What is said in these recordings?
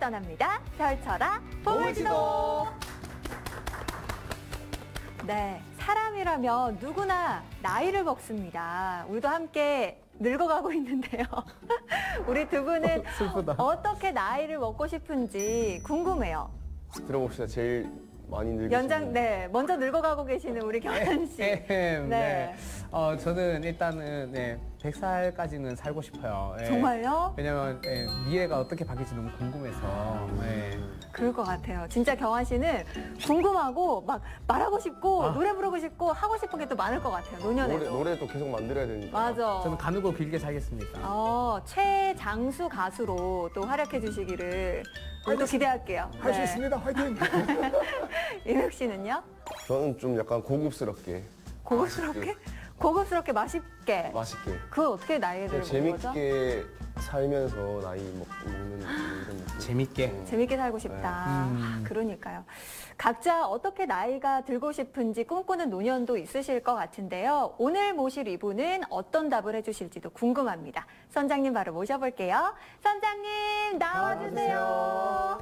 떠납니다. 펼쳐라 보물지도. 네, 사람이라면 누구나 나이를 먹습니다. 우리도 함께 늙어가고 있는데요. 우리 두 분은 어떻게 나이를 먹고 싶은지 궁금해요. 들어봅시다. 제일 많이 늙으신 연장, 네, 먼저 늙어가고 계시는 우리 경현 씨. 네. 저는 일단은 100살까지는 살고 싶어요. 정말요? 왜냐면 미래가 어떻게 바뀔지 너무 궁금해서. 그럴 것 같아요. 진짜 경환 씨는 궁금하고 막 말하고 싶고 노래 부르고 싶고 하고 싶은 게 또 많을 것 같아요. 노년에도. 노래도 계속 만들어야 되니까. 맞아. 저는 가늘고 길게 살겠습니다. 최장수 가수로 또 활약해 주시기를 우리도 기대할게요. 할 수 있습니다. 화이팅! 인욱 씨는요? 저는 좀 약간 고급스럽게. 고급스럽게? 고급스럽게 맛있게. 맛있게. 그거 어떻게 나이를 먹는 거죠? 재밌게 살면서 나이 먹는 이런 느낌. 재밌게. 재밌게 살고 싶다. 그러니까요. 각자 어떻게 나이가 들고 싶은지 꿈꾸는 노년도 있으실 것 같은데요. 오늘 모실 이분은 어떤 답을 해주실지도 궁금합니다. 선장님 바로 모셔볼게요. 선장님 나와주세요.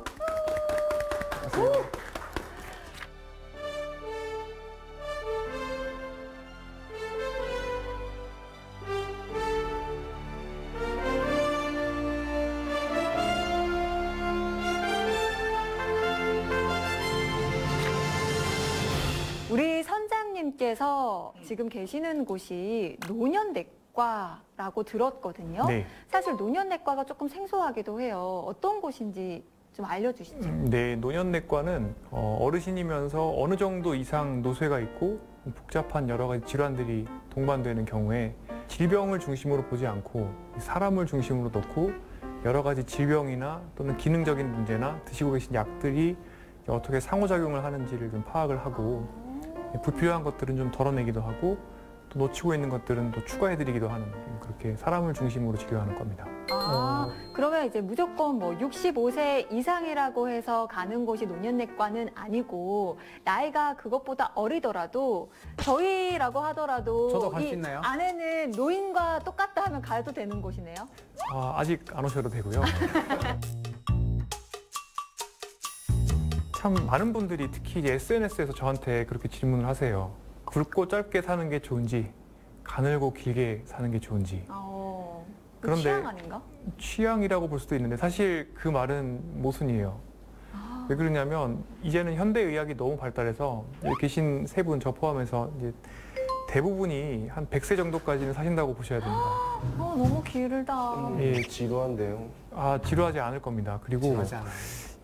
우리 선장님께서 지금 계시는 곳이 노년내과라고 들었거든요. 네. 사실 노년내과가 조금 생소하기도 해요. 어떤 곳인지 좀 알려주시죠. 네, 노년내과는 어르신이면서 어느 정도 이상 노쇠가 있고 복잡한 여러 가지 질환들이 동반되는 경우에 질병을 중심으로 보지 않고 사람을 중심으로 놓고 여러 가지 질병이나 또는 기능적인 문제나 드시고 계신 약들이 어떻게 상호작용을 하는지를 좀 파악을 하고 불필요한 것들은 좀 덜어내기도 하고 또 놓치고 있는 것들은 또 추가해드리기도 하는 그렇게 사람을 중심으로 진료하는 겁니다. 그러면 이제 무조건 뭐 65세 이상이라고 해서 가는 곳이 노년내과는 아니고 나이가 그것보다 어리더라도 저희라고 하더라도 저도 갈 수 있나요? 안에는 노인과 똑같다 하면 가도 되는 곳이네요. 아직 안 오셔도 되고요. 참 많은 분들이 특히 이제 SNS에서 저한테 그렇게 질문을 하세요. 굵고 짧게 사는 게 좋은지 가늘고 길게 사는 게 좋은지. 그런데 취향 아닌가? 취향이라고 볼 수도 있는데 사실 그 말은 모순이에요. 왜 그러냐면 이제는 현대의학이 너무 발달해서 여기 계신 세 분 저 포함해서 이제 대부분이 한 100세 정도까지는 사신다고 보셔야 됩니다. 너무 길다. 예, 지루한데요. 지루하지 않을 겁니다. 그리고 지루하지 않아요.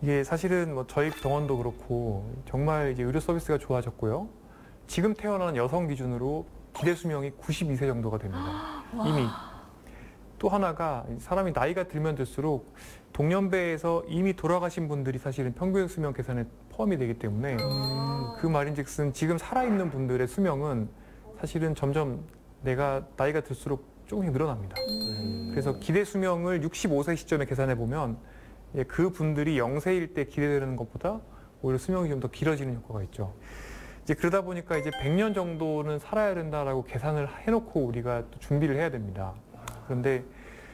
이게 사실은 뭐 저희 병원도 그렇고 정말 이제 의료 서비스가 좋아졌고요. 지금 태어나는 여성 기준으로 기대 수명이 92세 정도가 됩니다. 이미. 또 하나가 사람이 나이가 들면 들수록 동년배에서 이미 돌아가신 분들이 사실은 평균 수명 계산에 포함이 되기 때문에 그 말인즉슨 지금 살아있는 분들의 수명은 사실은 점점 내가 나이가 들수록 조금씩 늘어납니다. 그래서 기대 수명을 65세 시점에 계산해 보면 그 분들이 0세일 때 기대되는 것보다 오히려 수명이 좀 더 길어지는 효과가 있죠. 이제 그러다 보니까 이제 100년 정도는 살아야 된다라고 계산을 해놓고 우리가 또 준비를 해야 됩니다. 그런데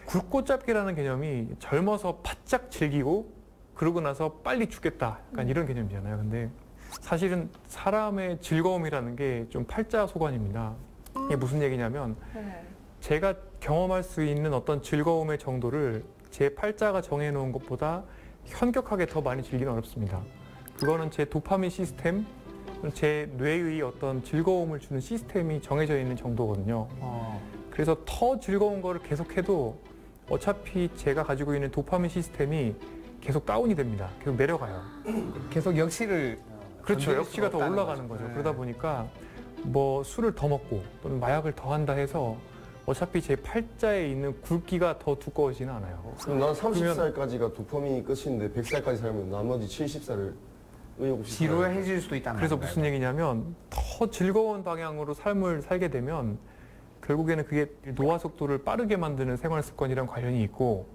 굵고 짧게라는 개념이 젊어서 바짝 즐기고 그러고 나서 빨리 죽겠다. 약간 이런 개념이잖아요. 근데 사실은 사람의 즐거움이라는 게 좀 팔자소관입니다. 이게 무슨 얘기냐면 제가 경험할 수 있는 어떤 즐거움의 정도를 제 팔자가 정해놓은 것보다 현격하게 더 많이 즐기는 어렵습니다. 그거는 제 도파민 시스템, 제 뇌의 어떤 즐거움을 주는 시스템이 정해져 있는 정도거든요. 그래서 더 즐거운 거를 계속해도 어차피 제가 가지고 있는 도파민 시스템이 계속 다운이 됩니다. 계속 내려가요. 계속 역시를 그렇죠. 역시가 더 올라가는 거죠. 그러다 보니까 뭐 술을 더 먹고 또는 마약을 더 한다 해서 어차피 제 팔자에 있는 굵기가 더 두꺼워지지는 않아요. 그럼 난 30살까지가 도파민이 끝인데 100살까지 살면 나머지 70살을 지루해질 수도 있다는 그래서 거예요. 무슨 얘기냐면 더 즐거운 방향으로 삶을 살게 되면 결국에는 그게 노화 속도를 빠르게 만드는 생활 습관이랑 관련이 있고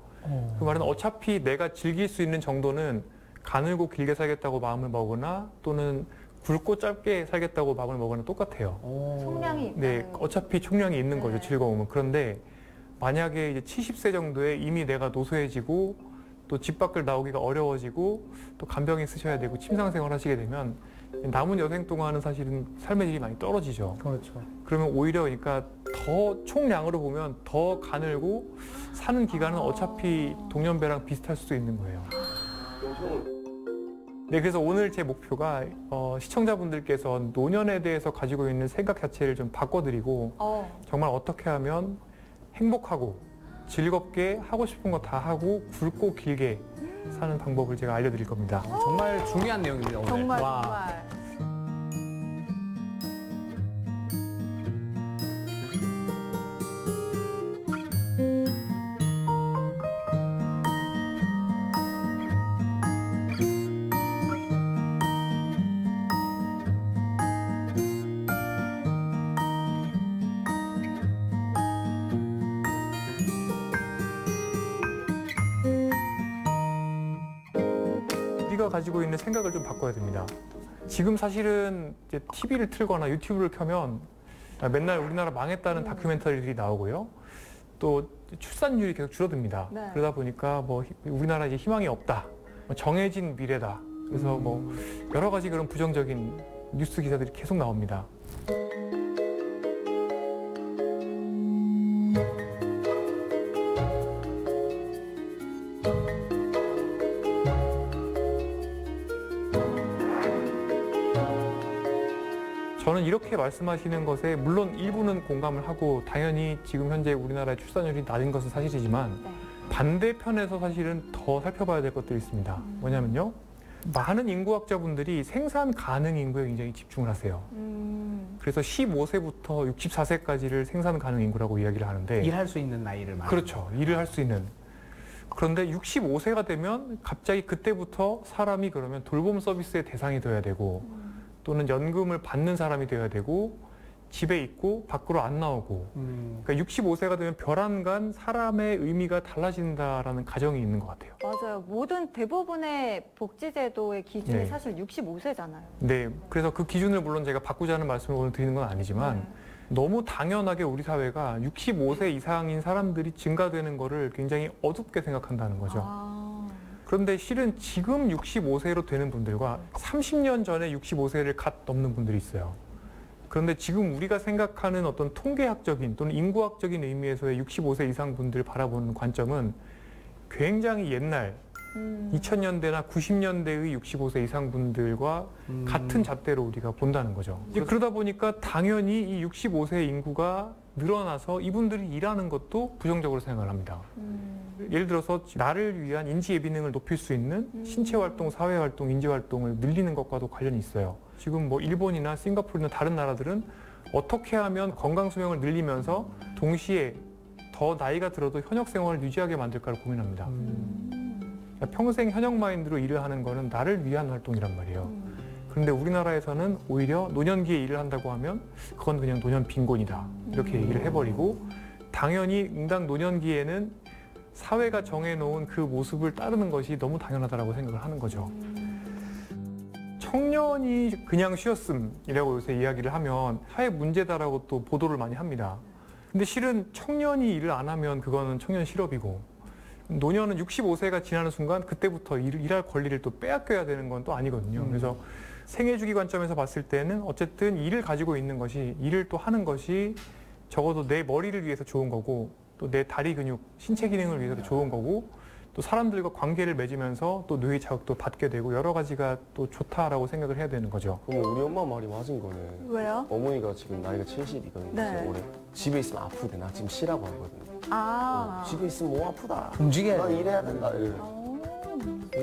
그 말은 어차피 내가 즐길 수 있는 정도는 가늘고 길게 살겠다고 마음을 먹으나 또는 굵고 짧게 살겠다고 마음을 먹으나 똑같아요. 총량이 있다. 네, 어차피 총량이 있는 거죠, 즐거움은. 그런데 만약에 이제 70세 정도에 이미 내가 노쇠해지고 또 집 밖을 나오기가 어려워지고 또 간병인 쓰셔야 되고 침상 생활 하시게 되면 남은 여생 동안은 사실은 삶의 질이 많이 떨어지죠. 그렇죠. 그러면 오히려 그러니까 더 총량으로 보면 더 가늘고 사는 기간은 어차피 동년배랑 비슷할 수도 있는 거예요. 네, 그래서 오늘 제 목표가 시청자분들께서 노년에 대해서 가지고 있는 생각 자체를 좀 바꿔드리고 정말 어떻게 하면 행복하고 즐겁게 하고 싶은 거 다 하고 굵고 길게 사는 방법을 제가 알려드릴 겁니다. 정말 중요한 내용입니다, 오늘. 정말 와. 정말. 우리가 가지고 있는 생각을 좀 바꿔야 됩니다. 지금 사실은 이제 TV를 틀거나 유튜브를 켜면 맨날 우리나라 망했다는 다큐멘터리들이 나오고요. 또 출산율이 계속 줄어듭니다. 네. 그러다 보니까 뭐 우리나라 이제 희망이 없다, 뭐 정해진 미래다. 그래서 뭐 여러 가지 그런 부정적인 뉴스 기사들이 계속 나옵니다. 저는 이렇게 말씀하시는 것에 물론 일부는 공감을 하고 당연히 지금 현재 우리나라의 출산율이 낮은 것은 사실이지만 네. 반대편에서 사실은 더 살펴봐야 될 것들이 있습니다. 뭐냐면요. 많은 인구학자분들이 생산 가능 인구에 굉장히 집중을 하세요. 그래서 15세부터 64세까지를 생산 가능 인구라고 이야기를 하는데 일할 수 있는 나이를 말합니다. 그렇죠. 일을 할 수 있는. 그런데 65세가 되면 갑자기 그때부터 사람이 그러면 돌봄 서비스의 대상이 되어야 되고 또는 연금을 받는 사람이 되어야 되고 집에 있고 밖으로 안 나오고 그러니까 65세가 되면 별안간 사람의 의미가 달라진다라는 가정이 있는 것 같아요. 맞아요. 모든 대부분의 복지제도의 기준이 네. 사실 65세잖아요. 네, 그래서 그 기준을 물론 제가 바꾸자는 말씀을 오늘 드리는 건 아니지만 너무 당연하게 우리 사회가 65세 이상인 사람들이 증가되는 거를 굉장히 어둡게 생각한다는 거죠. 그런데 실은 지금 65세로 되는 분들과 30년 전에 65세를 갓 넘는 분들이 있어요. 그런데 지금 우리가 생각하는 어떤 통계학적인 또는 인구학적인 의미에서의 65세 이상 분들을 바라보는 관점은 굉장히 옛날 2000년대나 90년대의 65세 이상 분들과 같은 잣대로 우리가 본다는 거죠. 이제 그러다 보니까 당연히 이 65세 인구가 늘어나서 이분들이 일하는 것도 부정적으로 생각을 합니다. 예를 들어서 나를 위한 인지 예비능을 높일 수 있는 신체 활동, 사회 활동, 인지 활동을 늘리는 것과도 관련이 있어요. 지금 뭐 일본이나 싱가포르나 다른 나라들은 어떻게 하면 건강 수명을 늘리면서 동시에 더 나이가 들어도 현역 생활을 유지하게 만들까를 고민합니다. 평생 현역 마인드로 일을 하는 거는 나를 위한 활동이란 말이에요. 그런데 우리나라에서는 오히려 노년기에 일을 한다고 하면 그건 그냥 노년 빈곤이다 이렇게 얘기를 해버리고 당연히 응당 노년기에는 사회가 정해놓은 그 모습을 따르는 것이 너무 당연하다고 생각을 하는 거죠. 청년이 그냥 쉬었음이라고 요새 이야기를 하면 사회 문제다라고 또 보도를 많이 합니다. 근데 실은 청년이 일을 안 하면 그거는 청년 실업이고 노년은 65세가 지나는 순간 그때부터 일할 권리를 또 빼앗겨야 되는 건 또 아니거든요. 그래서 생애주기 관점에서 봤을 때는 어쨌든 일을 가지고 있는 것이 일을 또 하는 것이 적어도 내 머리를 위해서 좋은 거고 또 내 다리 근육, 신체 기능을 위해서도 좋은 거고 또 사람들과 관계를 맺으면서 또 뇌의 자극도 받게 되고 여러 가지가 또 좋다라고 생각을 해야 되는 거죠. 그럼 우리 엄마 말이 맞은 거네. 왜요? 어머니가 지금 나이가 70이거든요. 네. 올해. 집에 있으면 아프대. 나 지금 쉬라고 하거든요. 집에 있으면 몸 아프다. 움직여야 난 돼. 일해야 된다. 이래.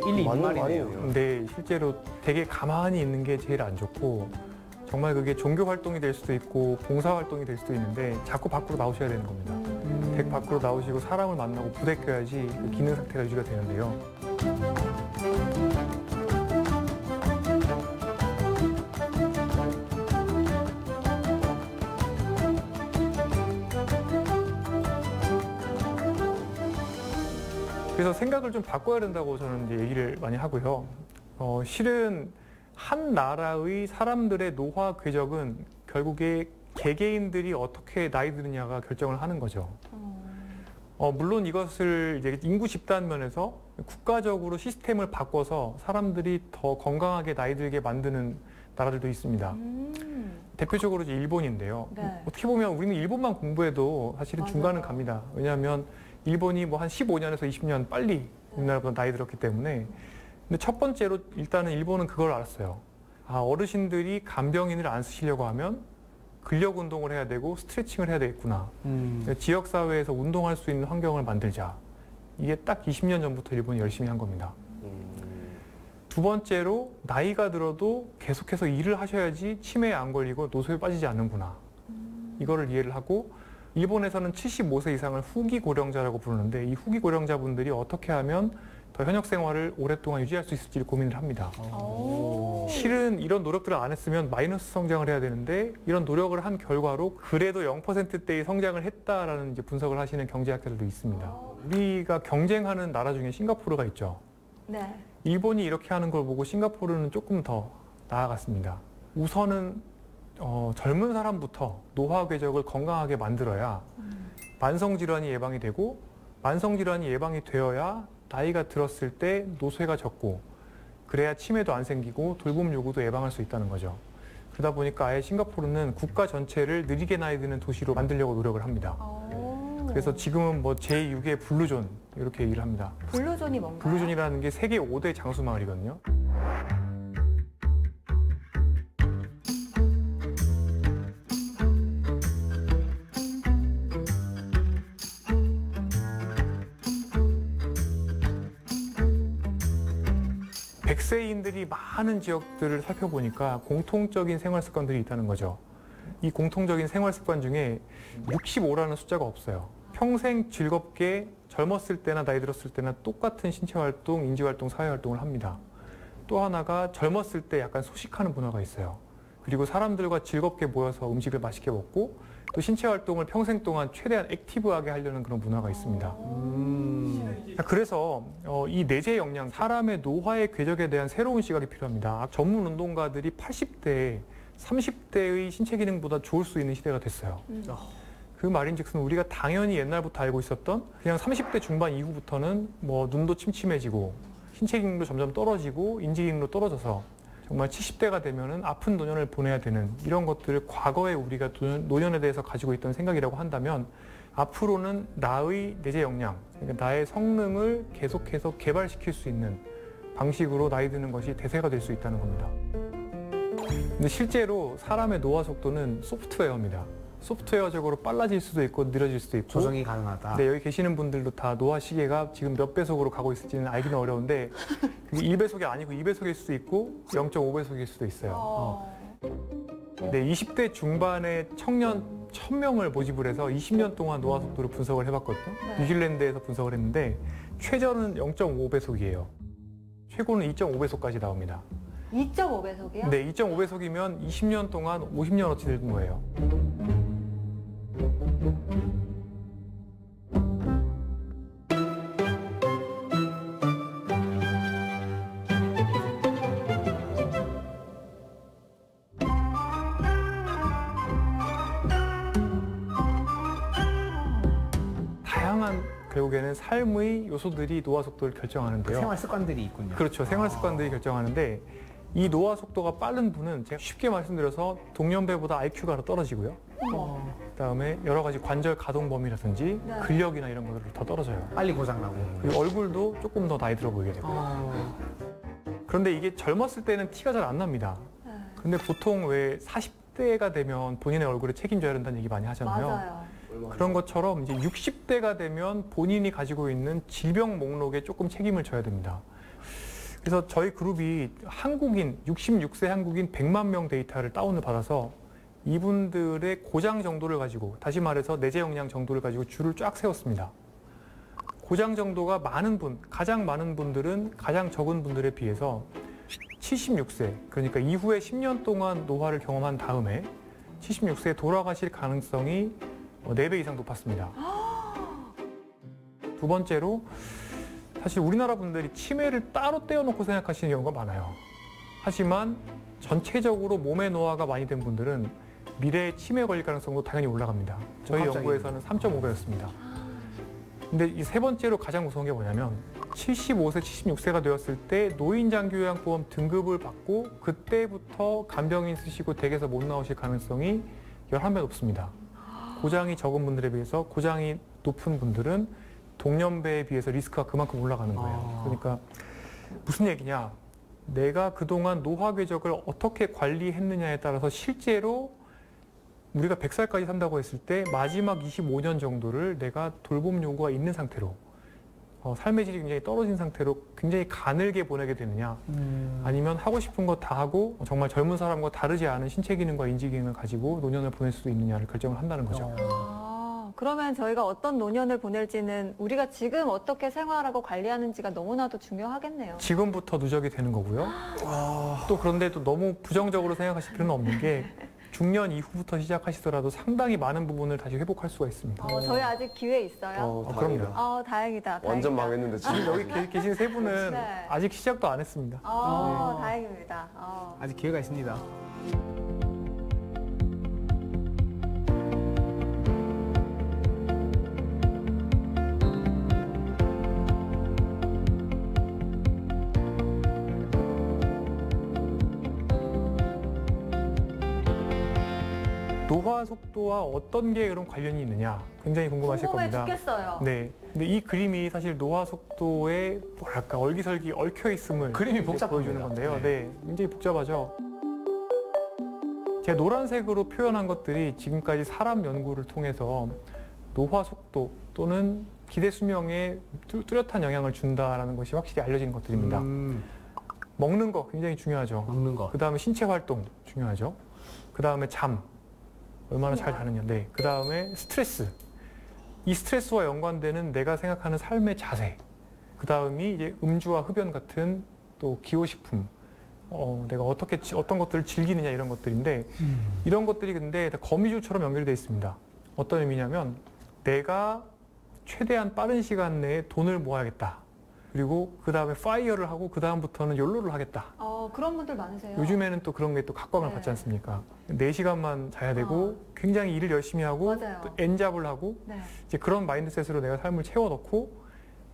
일리 맞는 말이네요. 말이에요. 근데 실제로 되게 가만히 있는 게 제일 안 좋고 정말 그게 종교 활동이 될 수도 있고 봉사 활동이 될 수도 있는데 자꾸 밖으로 나오셔야 되는 겁니다. 댁 밖으로 나오시고 사람을 만나고 부대껴야지 그 기능 상태가 유지가 되는데요. 그래서 생각을 좀 바꿔야 된다고 저는 이제 얘기를 많이 하고요. 실은 한 나라의 사람들의 노화 궤적은 결국에 개개인들이 어떻게 나이 드느냐가 결정을 하는 거죠. 물론 이것을 이제 인구 집단 면에서 국가적으로 시스템을 바꿔서 사람들이 더 건강하게 나이 들게 만드는 나라들도 있습니다. 대표적으로 이제 일본인데요. 네. 어떻게 보면 우리는 일본만 공부해도 사실은 맞아요. 중간은 갑니다. 왜냐하면 일본이 뭐 한 15년에서 20년 빨리 우리나라보다 나이 들었기 때문에. 근데 첫 번째로 일단은 일본은 그걸 알았어요. 아, 어르신들이 간병인을 안 쓰시려고 하면 근력 운동을 해야 되고 스트레칭을 해야 되겠구나. 지역 사회에서 운동할 수 있는 환경을 만들자. 이게 딱 20년 전부터 일본이 열심히 한 겁니다. 두 번째로 나이가 들어도 계속해서 일을 하셔야지 치매에 안 걸리고 노쇠에 빠지지 않는구나. 이거를 이해를 하고 일본에서는 75세 이상을 후기 고령자라고 부르는데 이 후기 고령자분들이 어떻게 하면 더 현역 생활을 오랫동안 유지할 수 있을지를 고민을 합니다. 실은 이런 노력들을 안 했으면 마이너스 성장을 해야 되는데 이런 노력을 한 결과로 그래도 0%대의 성장을 했다라는 이제 분석을 하시는 경제학자들도 있습니다. 우리가 경쟁하는 나라 중에 싱가포르가 있죠. 네. 일본이 이렇게 하는 걸 보고 싱가포르는 조금 더 나아갔습니다. 우선은 젊은 사람부터 노화 궤적을 건강하게 만들어야 만성질환이 예방이 되고 만성질환이 예방이 되어야 나이가 들었을 때 노쇠가 적고 그래야 치매도 안 생기고 돌봄 요구도 예방할 수 있다는 거죠. 그러다 보니까 아예 싱가포르는 국가 전체를 느리게 나이 드는 도시로 만들려고 노력을 합니다. 그래서 지금은 뭐 제6의 블루존 이렇게 얘기를 합니다. 블루존이 뭔가요? 블루존이라는 게 세계 5대 장수 마을이거든요. 백세인들이 많은 지역들을 살펴보니까 공통적인 생활 습관들이 있다는 거죠. 이 공통적인 생활 습관 중에 65라는 숫자가 없어요. 평생 즐겁게 젊었을 때나 나이 들었을 때나 똑같은 신체 활동, 인지 활동, 사회 활동을 합니다. 또 하나가 젊었을 때 약간 소식하는 문화가 있어요. 그리고 사람들과 즐겁게 모여서 음식을 맛있게 먹고 또 신체 활동을 평생 동안 최대한 액티브하게 하려는 그런 문화가 있습니다. 그래서 이 내재 역량, 사람의 노화의 궤적에 대한 새로운 시각이 필요합니다. 전문 운동가들이 80대에 30대의 신체 기능보다 좋을 수 있는 시대가 됐어요. 그 말인즉슨 우리가 당연히 옛날부터 알고 있었던 그냥 30대 중반 이후부터는 뭐 눈도 침침해지고 신체 기능도 점점 떨어지고 인지 기능도 떨어져서 정말 70대가 되면은 아픈 노년을 보내야 되는 이런 것들을 과거에 우리가 노년에 대해서 가지고 있던 생각이라고 한다면 앞으로는 나의 내재 역량, 그러니까 나의 성능을 계속해서 개발시킬 수 있는 방식으로 나이 드는 것이 대세가 될 수 있다는 겁니다. 근데 실제로 사람의 노화 속도는 소프트웨어입니다. 소프트웨어적으로 빨라질 수도 있고 느려질 수도 있고 조정이 가능하다. 네, 여기 계시는 분들도 다 노화 시계가 지금 몇 배속으로 가고 있을지는 알기는 어려운데 그게 1배속이 아니고 2배속일 수도 있고 0.5배속일 수도 있어요. 네, 20대 중반의 청년 1000명을 모집을 해서 20년 동안 노화 속도를 분석을 해봤거든요. 네. 뉴질랜드에서 분석을 했는데 최저는 0.5배속이에요. 최고는 2.5배속까지 나옵니다. 2.5배속이요? 네, 2.5배속이면 20년 동안 50년어치 늙은 거예요. 다양한 결국에는 삶의 요소들이 노화 속도를 결정하는데요. 생활 습관들이 있군요. 그렇죠. 생활 습관들이 결정하는데 이 노화 속도가 빠른 분은 제가 쉽게 말씀드려서 동년배보다 IQ가 떨어지고요. 그다음에 여러 가지 관절 가동 범위라든지 네. 근력이나 이런 것들이 더 떨어져요. 빨리 고장나고. 그리고 얼굴도 조금 더 나이 들어 보이게 되고. 그런데 이게 젊었을 때는 티가 잘 안 납니다. 근데 보통 왜 40대가 되면 본인의 얼굴에 책임져야 된다는 얘기 많이 하잖아요. 맞아요. 그런 것처럼 이제 60대가 되면 본인이 가지고 있는 질병 목록에 조금 책임을 져야 됩니다. 그래서 저희 그룹이 한국인, 66세 한국인 100만 명 데이터를 다운을 받아서 이분들의 고장 정도를 가지고, 다시 말해서 내재 역량 정도를 가지고 줄을 쫙 세웠습니다. 고장 정도가 많은 분, 가장 많은 분들은 가장 적은 분들에 비해서 76세, 그러니까 이후에 10년 동안 노화를 경험한 다음에 76세에 돌아가실 가능성이 4배 이상 높았습니다. 두 번째로, 사실 우리나라 분들이 치매를 따로 떼어놓고 생각하시는 경우가 많아요. 하지만 전체적으로 몸의 노화가 많이 된 분들은 미래에 치매에 걸릴 가능성도 당연히 올라갑니다. 저희 갑자기. 연구에서는 3.5배였습니다. 근데 이 세 번째로 가장 무서운 게 뭐냐면 75세, 76세가 되었을 때 노인장기요양보험 등급을 받고 그때부터 간병인 있으시고 댁에서 못 나오실 가능성이 11배 높습니다. 고장이 적은 분들에 비해서 고장이 높은 분들은 동년배에 비해서 리스크가 그만큼 올라가는 거예요. 그러니까 무슨 얘기냐? 내가 그동안 노화 궤적을 어떻게 관리했느냐에 따라서 실제로 우리가 100살까지 산다고 했을 때 마지막 25년 정도를 내가 돌봄 요구가 있는 상태로 삶의 질이 굉장히 떨어진 상태로 굉장히 가늘게 보내게 되느냐 아니면 하고 싶은 거 다 하고 정말 젊은 사람과 다르지 않은 신체 기능과 인지 기능을 가지고 노년을 보낼 수 있느냐를 결정을 한다는 거죠. 그러면 저희가 어떤 노년을 보낼지는 우리가 지금 어떻게 생활하고 관리하는지가 너무나도 중요하겠네요. 지금부터 누적이 되는 거고요. 또 그런데 또 너무 부정적으로 생각하실 필요는 없는 게 중년 이후부터 시작하시더라도 상당히 많은 부분을 다시 회복할 수가 있습니다. 저희 아직 기회 있어요? 다행이다. 그럼요. 다행이다. 완전 다행이다. 망했는데 지금 지금 여기 계신 세 분은 네. 아직 시작도 안 했습니다. 다행입니다. 아직 기회가 있습니다. 노화 속도와 어떤 게 그런 관련이 있느냐 굉장히 궁금하실 궁금해 겁니다. 죽겠어요. 네. 근데 이 그림이 사실 노화 속도에 뭐랄까 얼기설기 얽혀 있음을 그림이 이제 복잡합니다. 보여주는 건데요. 네. 네. 굉장히 복잡하죠. 제가 노란색으로 표현한 것들이 지금까지 사람 연구를 통해서 노화 속도 또는 기대 수명에 뚜렷한 영향을 준다라는 것이 확실히 알려진 것들입니다. 먹는 거 굉장히 중요하죠. 먹는 거. 그 다음에 신체 활동 중요하죠. 그 다음에 잠 얼마나 잘 자느냐. 네. 그 다음에 스트레스. 이 스트레스와 연관되는 내가 생각하는 삶의 자세. 그 다음이 이제 음주와 흡연 같은 또 기호식품. 내가 어떤 것들을 즐기느냐 이런 것들인데 이런 것들이 근데 다 거미줄처럼 연결되어 있습니다. 어떤 의미냐면 내가 최대한 빠른 시간 내에 돈을 모아야겠다. 그리고 그 다음에 파이어를 하고 그 다음부터는 욜로를 하겠다. 그런 분들 많으세요. 요즘에는 또 그런 게 또 각광을 네. 받지 않습니까? 4시간만 자야 되고 굉장히 일을 열심히 하고 맞아요. 또 엔잡을 하고 네. 이제 그런 마인드셋으로 내가 삶을 채워넣고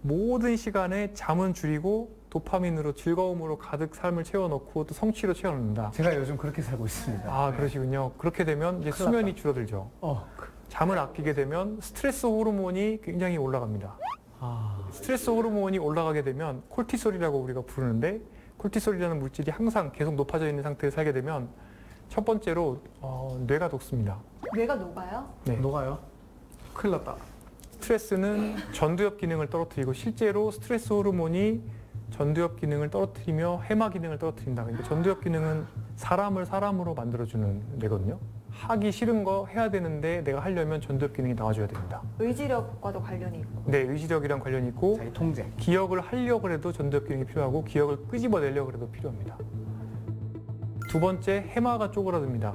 모든 시간에 잠은 줄이고 도파민으로 즐거움으로 가득 삶을 채워넣고 또 성취로 채워넣는다. 제가 요즘 그렇게 살고 있습니다. 그러시군요. 그렇게 되면 이제 큰일 수면이 났다. 줄어들죠. 어. 잠을 아끼게 되면 스트레스 호르몬이 굉장히 올라갑니다. 스트레스 호르몬이 올라가게 되면 콜티솔이라고 우리가 부르는데 콜티솔이라는 물질이 항상 계속 높아져 있는 상태에 살게 되면 첫 번째로 뇌가 녹습니다. 뇌가 녹아요? 네. 녹아요? 큰일 났다. 스트레스는 전두엽 기능을 떨어뜨리고 실제로 스트레스 호르몬이 전두엽 기능을 떨어뜨리며 해마 기능을 떨어뜨린다. 그러니까 전두엽 기능은 사람을 사람으로 만들어주는 뇌거든요. 하기 싫은 거 해야 되는데 내가 하려면 전두엽 기능이 나와줘야 됩니다. 의지력과도 관련이 있고. 네, 의지력이랑 관련이 있고 자기 통제. 기억을 하려고 해도 전두엽 기능이 필요하고 기억을 끄집어내려고 해도 필요합니다. 두 번째, 해마가 쪼그라듭니다.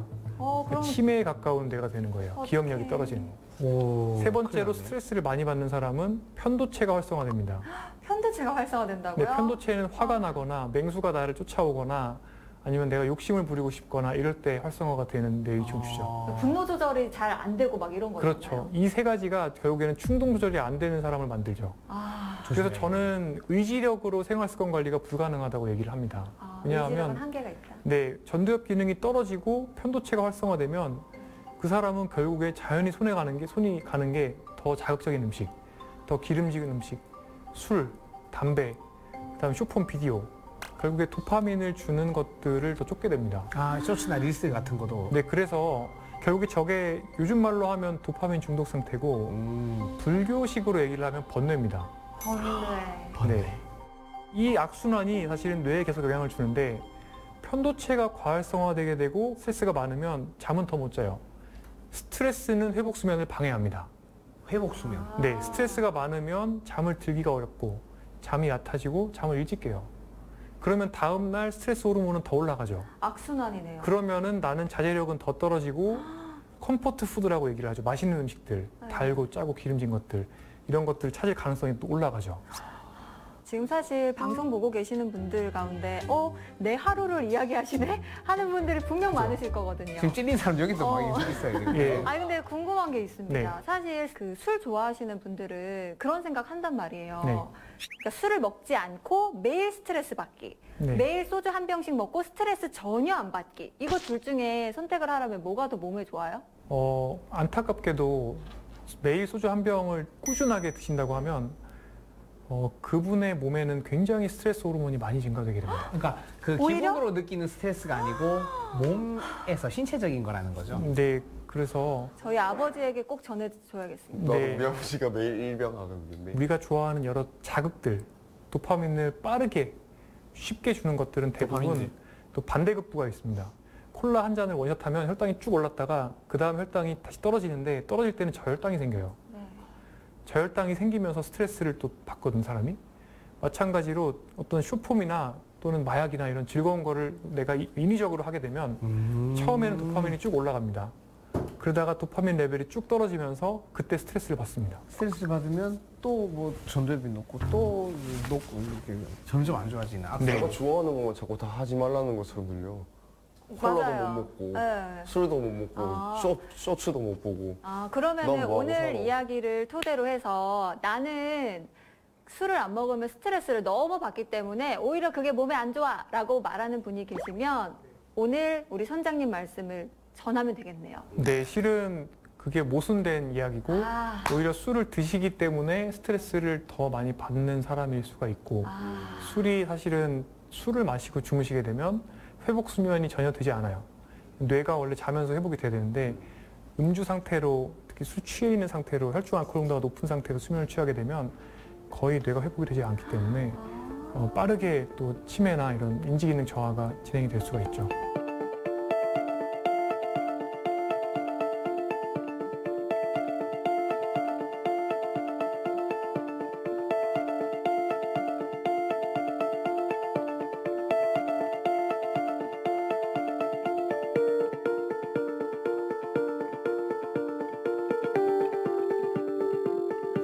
그럼 치매에 가까운 데가 되는 거예요. 어떡해. 기억력이 떨어지는 거. 오, 세 번째로 큰일 났네. 스트레스를 많이 받는 사람은 편도체가 활성화됩니다. 편도체가 활성화된다고요? 네, 편도체는 화가 나거나 맹수가 나를 쫓아오거나 아니면 내가 욕심을 부리고 싶거나 이럴 때 활성화가 되는 뇌이중추죠. 분노 조절이 잘 안 되고 막 이런 거잖아요. 그렇죠. 이 세 가지가 결국에는 충동 조절이 안 되는 사람을 만들죠. 그래서 저는 의지력으로 생활 습관 관리가 불가능하다고 얘기를 합니다. 의지력은 왜냐하면 한계가 있다. 네, 전두엽 기능이 떨어지고 편도체가 활성화되면 그 사람은 결국에 자연히 손이 가는 게 더 자극적인 음식, 더 기름진 음식, 술, 담배, 그다음에 쇼폰 비디오, 결국에 도파민을 주는 것들을 더 쫓게 됩니다. 쇼츠나 릴스 같은 것도. 네, 그래서 결국에 저게 요즘 말로 하면 도파민 중독 상태고 불교식으로 얘기를 하면 번뇌입니다. 번뇌. 네. 이 악순환이 사실은 뇌에 계속 영향을 주는데 편도체가 과활성화되게 되고 스트레스가 많으면 잠은 더 못 자요. 스트레스는 회복 수면을 방해합니다. 회복 수면. 네, 스트레스가 많으면 잠을 들기가 어렵고 잠이 얕아지고 잠을 일찍 깨요. 그러면 다음 날 스트레스 호르몬은 더 올라가죠. 악순환이네요. 그러면은 나는 자제력은 더 떨어지고 컴포트 푸드라고 얘기를 하죠. 맛있는 음식들, 네. 달고 짜고 기름진 것들 이런 것들 찾을 가능성이 또 올라가죠. 지금 사실 방송 보고 계시는 분들 가운데 내 하루를 이야기하시네? 하는 분들이 분명 많으실 거거든요. 지금 찔린 사람 여기도 막 있어요. 이렇게. 예. 아니 근데 궁금한 게 있습니다. 네. 사실 그 술 좋아하시는 분들은 그런 생각 한단 말이에요. 네. 그러니까 술을 먹지 않고 매일 스트레스 받기. 네. 매일 소주 한 병씩 먹고 스트레스 전혀 안 받기. 이거 둘 중에 선택을 하라면 뭐가 더 몸에 좋아요? 안타깝게도 매일 소주 한 병을 꾸준하게 드신다고 하면 그분의 몸에는 굉장히 스트레스 호르몬이 많이 증가되게 됩니다. 그러니까 그 오히려? 기본으로 느끼는 스트레스가 아니고 몸에서 신체적인 거라는 거죠. 네, 그래서 저희 아버지에게 꼭 전해줘야겠습니다. 나도 네. 우리 아버지가 매일 1병 하거든요. 우리가 좋아하는 여러 자극들, 도파민을 빠르게 쉽게 주는 것들은 대부분 도파민들. 또 반대급부가 있습니다. 콜라 한 잔을 원샷하면 혈당이 쭉 올랐다가 그 다음 혈당이 다시 떨어지는데 떨어질 때는 저혈당이 생겨요. 네. 저혈당이 생기면서 스트레스를 또 받거든 사람이. 마찬가지로 어떤 쇼폼이나 또는 마약이나 이런 즐거운 거를 내가 인위적으로 하게 되면 처음에는 도파민이 쭉 올라갑니다. 그러다가 도파민 레벨이 쭉 떨어지면서 그때 스트레스를 받습니다. 스트레스 받으면 또 뭐 전두엽이 높고 또 높고 이렇게 점점 안 좋아지는. 네. 내가 좋아하는 거 자꾸 다 하지 말라는 것처럼 들려. 콜라도 맞아요. 못 먹고 네. 술도 못 먹고 아. 쇼츠도 못 보고. 그러면은 넌 뭐하고 오늘 살아? 이야기를 토대로 해서 나는 술을 안 먹으면 스트레스를 너무 받기 때문에 오히려 그게 몸에 안 좋아라고 말하는 분이 계시면 오늘 우리 선장님 말씀을 전하면 되겠네요. 네, 실은 그게 모순된 이야기고 아. 오히려 술을 드시기 때문에 스트레스를 더 많이 받는 사람일 수가 있고 술이 사실은 술을 마시고 주무시게 되면 회복 수면이 전혀 되지 않아요. 뇌가 원래 자면서 회복이 돼야 되는데 음주 상태로 특히 술 취해 있는 상태로 혈중 알코올 농도가 높은 상태로 수면을 취하게 되면 거의 뇌가 회복이 되지 않기 때문에 빠르게 또 치매나 이런 인지기능 저하가 진행이 될 수가 있죠.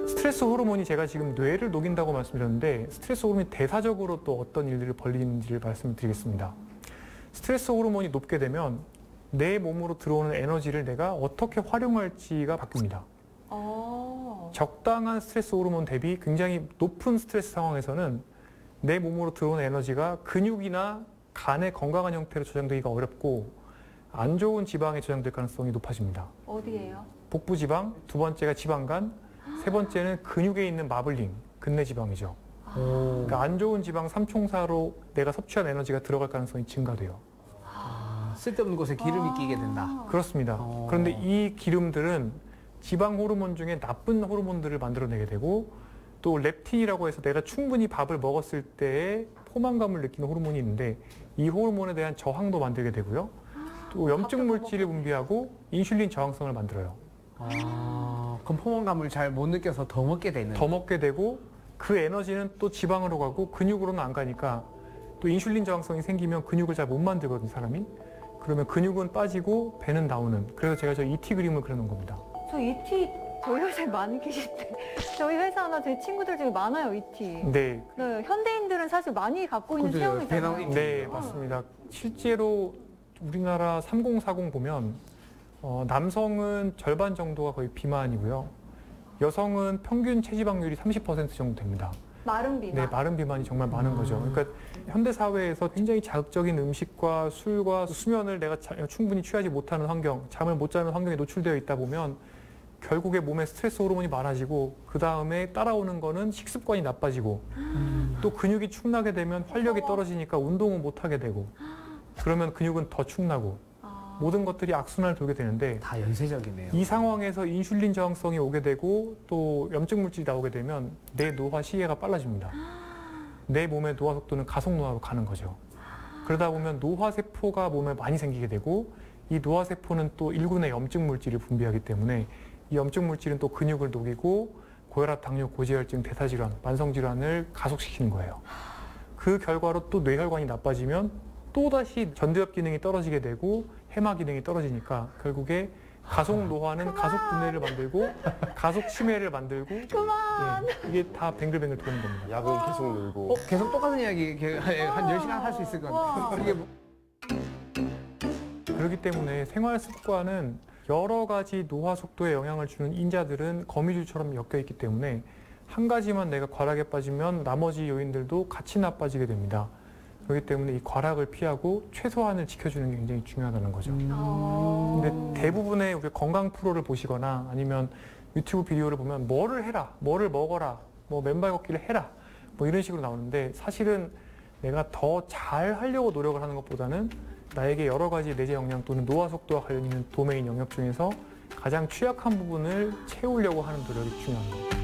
스트레스 호르몬이 제가 지금 뇌를 녹인다고 말씀드렸는데 스트레스 호르몬이 대사적으로 또 어떤 일들을 벌리는지를 말씀드리겠습니다. 스트레스 호르몬이 높게 되면 내 몸으로 들어오는 에너지를 내가 어떻게 활용할지가 바뀝니다. 적당한 스트레스 호르몬 대비 굉장히 높은 스트레스 상황에서는 내 몸으로 들어오는 에너지가 근육이나 간의 건강한 형태로 저장되기가 어렵고 안 좋은 지방에 저장될 가능성이 높아집니다. 어디예요? 복부 지방, 두 번째가 지방간, 세 번째는 근육에 있는 마블링, 근내 지방이죠. 그러니까 안 좋은 지방 삼총사로 내가 섭취한 에너지가 들어갈 가능성이 증가돼요. 쓸데없는 곳에 기름이 끼게 된다. 그렇습니다. 그런데 이 기름들은 지방 호르몬 중에 나쁜 호르몬들을 만들어내게 되고 또 렙틴이라고 해서 내가 충분히 밥을 먹었을 때의 포만감을 느끼는 호르몬이 있는데 이 호르몬에 대한 저항도 만들게 되고요. 또 염증 물질을 분비하고 인슐린 저항성을 만들어요. 그럼 포만감을 잘 못 느껴서 더 먹게 되는. 더 먹게 되고 그 에너지는 또 지방으로 가고 근육으로는 안 가니까 또 인슐린 저항성이 생기면 근육을 잘 못 만들거든요, 사람이. 그러면 근육은 빠지고 배는 나오는. 그래서 제가 저 ET 그림을 그려놓은 겁니다. 저 ET 저희 회사에 많이 계신데 저희 회사나 제 친구들 중에 많아요, ET. 네, 네, 현대인들은 사실 많이 갖고 있는 그죠, 배낭 체형이잖아요. ET. 네, 맞습니다. 실제로 우리나라 3040 보면 남성은 절반 정도가 거의 비만이고요. 여성은 평균 체지방률이 30% 정도 됩니다. 마른 비만. 네, 마른 비만이 정말 많은 거죠. 그러니까 현대 사회에서 굉장히 자극적인 음식과 술과 수면을 내가 충분히 취하지 못하는 환경, 잠을 못 자는 환경에 노출되어 있다 보면 결국에 몸에 스트레스 호르몬이 많아지고 그 다음에 따라오는 거는 식습관이 나빠지고 또 근육이 축나게 되면 활력이 떨어지니까 운동은 못 하게 되고 그러면 근육은 더 축나고 모든 것들이 악순환을 돌게 되는데 다 연쇄적이네요. 이 상황에서 인슐린 저항성이 오게 되고 또 염증 물질이 나오게 되면 내 노화 시계가 빨라집니다. 내 몸의 노화 속도는 가속 노화로 가는 거죠. 그러다 보면 노화세포가 몸에 많이 생기게 되고 이 노화세포는 또 1군의 염증 물질을 분비하기 때문에 이 염증 물질은 또 근육을 녹이고 고혈압, 당뇨, 고지혈증, 대사질환, 만성질환을 가속시키는 거예요. 그 결과로 또 뇌혈관이 나빠지면 또다시 전두엽 기능이 떨어지게 되고 해마 기능이 떨어지니까 결국에 가속 노화는 가속 분해를 만들고 가속 치매를 만들고 그만. 예, 이게 다 뱅글뱅글 도는 겁니다. 약은 계속 늘고. 계속 똑같은 이야기 이렇게 한 10시간 할 수 있을 것 같아요. 이게 뭐, 그렇기 때문에 생활 습관은 여러 가지 노화 속도에 영향을 주는 인자들은 거미줄처럼 엮여 있기 때문에 한 가지만 내가 과락에 빠지면 나머지 요인들도 같이 나빠지게 됩니다. 그렇기 때문에 이 과락을 피하고 최소한을 지켜주는 게 굉장히 중요하다는 거죠. 근데 대부분의 우리 건강 프로를 보시거나 아니면 유튜브 비디오를 보면 뭐를 해라, 뭐를 먹어라, 뭐 맨발 걷기를 해라, 뭐 이런 식으로 나오는데 사실은 내가 더 잘 하려고 노력을 하는 것보다는 나에게 여러 가지 내재 역량 또는 노화 속도와 관련 있는 도메인 영역 중에서 가장 취약한 부분을 채우려고 하는 노력이 중요합니다.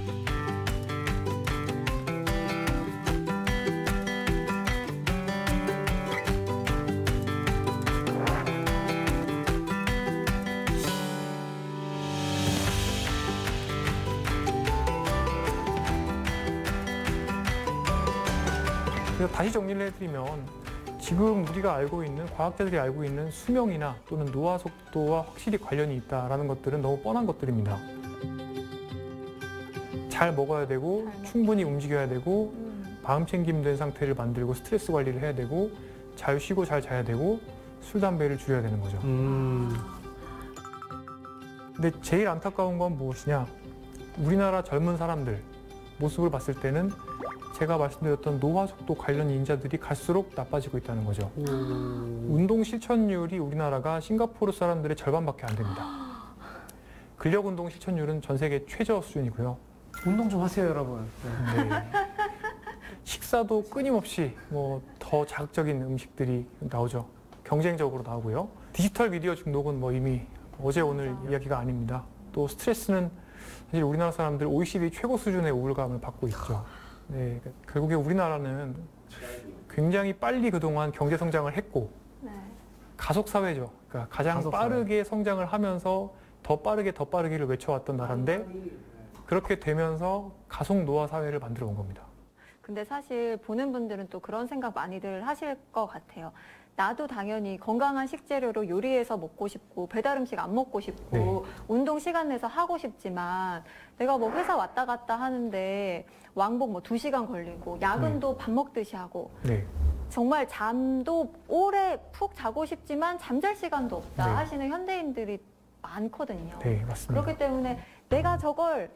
그래서 다시 정리를 해드리면 지금 우리가 알고 있는 과학자들이 알고 있는 수명이나 또는 노화 속도와 확실히 관련이 있다라는 것들은 너무 뻔한 것들입니다. 잘 먹어야 되고 충분히 움직여야 되고 마음 챙김된 상태를 만들고 스트레스 관리를 해야 되고 잘 쉬고 잘 자야 되고 술, 담배를 줄여야 되는 거죠. 근데 제일 안타까운 건 무엇이냐? 우리나라 젊은 사람들 모습을 봤을 때는 제가 말씀드렸던 노화 속도 관련 인자들이 갈수록 나빠지고 있다는 거죠. 운동 실천율이 우리나라가 싱가포르 사람들의 절반밖에 안 됩니다. 근력 운동 실천율은 전 세계 최저 수준이고요. 운동 좀 하세요, 여러분. 네. 식사도 끊임없이 뭐 더 자극적인 음식들이 나오죠. 경쟁적으로 나오고요. 디지털 미디어 중독은 뭐 이미 어제 오늘 이야기가 아닙니다. 또 스트레스는 사실 우리나라 사람들 OECD 최고 수준의 우울감을 받고 있죠. 네, 결국에 우리나라는 굉장히 빨리 그동안 경제 성장을 했고 가속 사회죠. 그러니까 가장 가속 사회. 빠르게 성장을 하면서 더 빠르게를 외쳐왔던 나라인데 그렇게 되면서 가속 노화 사회를 만들어 온 겁니다. 근데 사실 보는 분들은 또 그런 생각 많이들 하실 것 같아요. 나도 당연히 건강한 식재료로 요리해서 먹고 싶고 배달 음식 안 먹고 싶고 네. 운동 시간 내서 하고 싶지만 내가 뭐 회사 왔다 갔다 하는데 왕복 뭐 2시간 걸리고 야근도 밥 먹듯이 하고 네. 정말 잠도 오래 푹 자고 싶지만 잠잘 시간도 없다 네. 하시는 현대인들이 많거든요. 네, 맞습니다. 그렇기 때문에 내가 저걸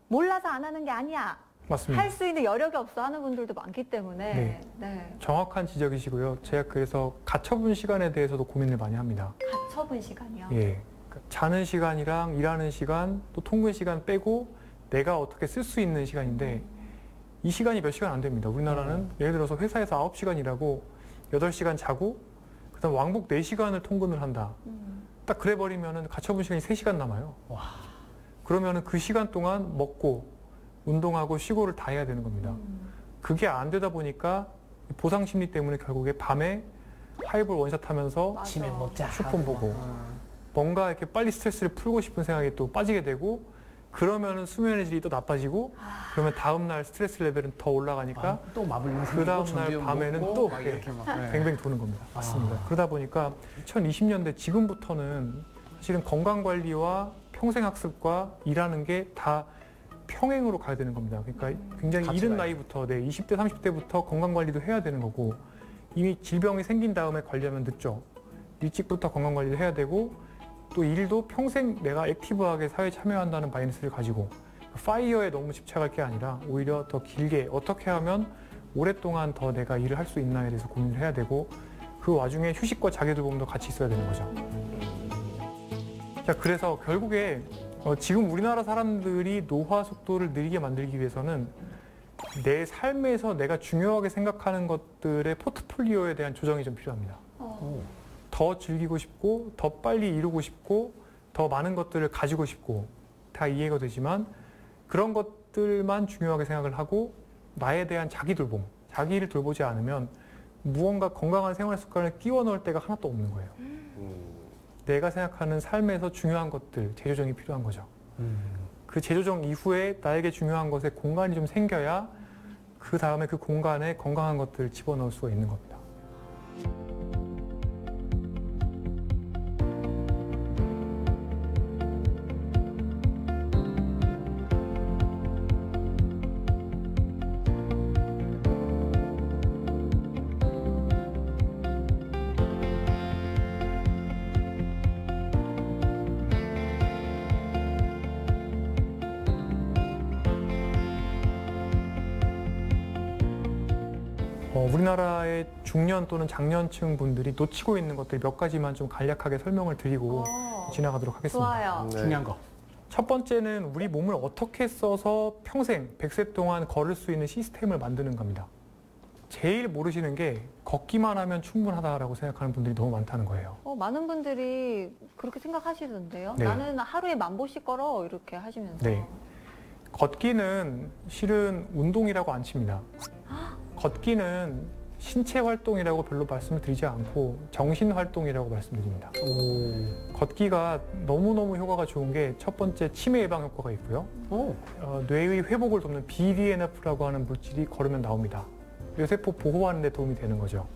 몰라서 안 하는 게 아니야. 맞습니다. 할 수 있는 여력이 없어 하는 분들도 많기 때문에 네. 정확한 지적이시고요. 제가 그래서 가처분 시간에 대해서도 고민을 많이 합니다. 가처분 시간이요. 예. 그러니까 자는 시간이랑 일하는 시간, 또 통근 시간 빼고 내가 어떻게 쓸 수 있는 시간인데 이 시간이 몇 시간 안 됩니다. 우리나라는 예를 들어서 회사에서 9시간 일하고 8시간 자고 그다음 왕복 4시간을 통근을 한다. 딱 그래 버리면은 가처분 시간이 3시간 남아요. 와. 그러면은 그 시간 동안 먹고 운동하고 쉬고를 다 해야 되는 겁니다. 그게 안 되다 보니까 보상 심리 때문에 결국에 밤에 하이볼 원샷 하면서 맞아. 치맥 먹자. 휴폰 보고 뭔가 이렇게 빨리 스트레스를 풀고 싶은 생각이 또 빠지게 되고 그러면은 수면의 질이 또 나빠지고 그러면 다음날 스트레스 레벨은 더 올라가니까 또 마블링 그 다음날 밤에는 또 이렇게 막 뱅뱅 도는 겁니다. 맞습니다. 그러다 보니까 2020년대 지금부터는 사실은 건강관리와 평생학습과 일하는 게 다 평행으로 가야 되는 겁니다. 그러니까 굉장히 같이 이른 가야 나이부터 20대, 30대부터 건강관리도 해야 되는 거고 이미 질병이 생긴 다음에 관리하면 늦죠. 일찍부터 건강관리를 해야 되고 또 일도 평생 내가 액티브하게 사회에 참여한다는 마인드셋을 가지고 파이어에 너무 집착할 게 아니라 오히려 더 길게 어떻게 하면 오랫동안 더 내가 일을 할 수 있나에 대해서 고민을 해야 되고 그 와중에 휴식과 자기돌봄도 같이 있어야 되는 거죠. 자, 그래서 결국에 지금 우리나라 사람들이 노화 속도를 느리게 만들기 위해서는 내 삶에서 내가 중요하게 생각하는 것들의 포트폴리오에 대한 조정이 좀 필요합니다. 더 즐기고 싶고 더 빨리 이루고 싶고 더 많은 것들을 가지고 싶고 다 이해가 되지만 그런 것들만 중요하게 생각을 하고 나에 대한 자기 돌봄, 자기를 돌보지 않으면 무언가 건강한 생활 습관을 끼워 넣을 때가 하나도 없는 거예요. 내가 생각하는 삶에서 중요한 것들, 재조정이 필요한 거죠. 그 재조정 이후에 나에게 중요한 것에 공간이 좀 생겨야 그 다음에 그 공간에 건강한 것들을 집어넣을 수가 있는 겁니다. 우리나라의 중년 또는 장년층 분들이 놓치고 있는 것들 몇 가지만 좀 간략하게 설명을 드리고 지나가도록 하겠습니다. 좋아요. 네. 중요한 거. 첫 번째는 우리 몸을 어떻게 써서 평생 100세 동안 걸을 수 있는 시스템을 만드는 겁니다. 제일 모르시는 게 걷기만 하면 충분하다라고 생각하는 분들이 너무 많다는 거예요. 많은 분들이 그렇게 생각하시던데요. 네. 나는 하루에 10,000보씩 걸어 이렇게 하시면서. 네. 걷기는 실은 운동이라고 안 칩니다. 걷기는 신체 활동이라고 별로 말씀을 드리지 않고 정신 활동이라고 말씀드립니다. 걷기가 너무너무 효과가 좋은 게 첫 번째 치매 예방 효과가 있고요. 뇌의 회복을 돕는 BDNF라고 하는 물질이 걸으면 나옵니다. 뇌세포 보호하는 데 도움이 되는 거죠.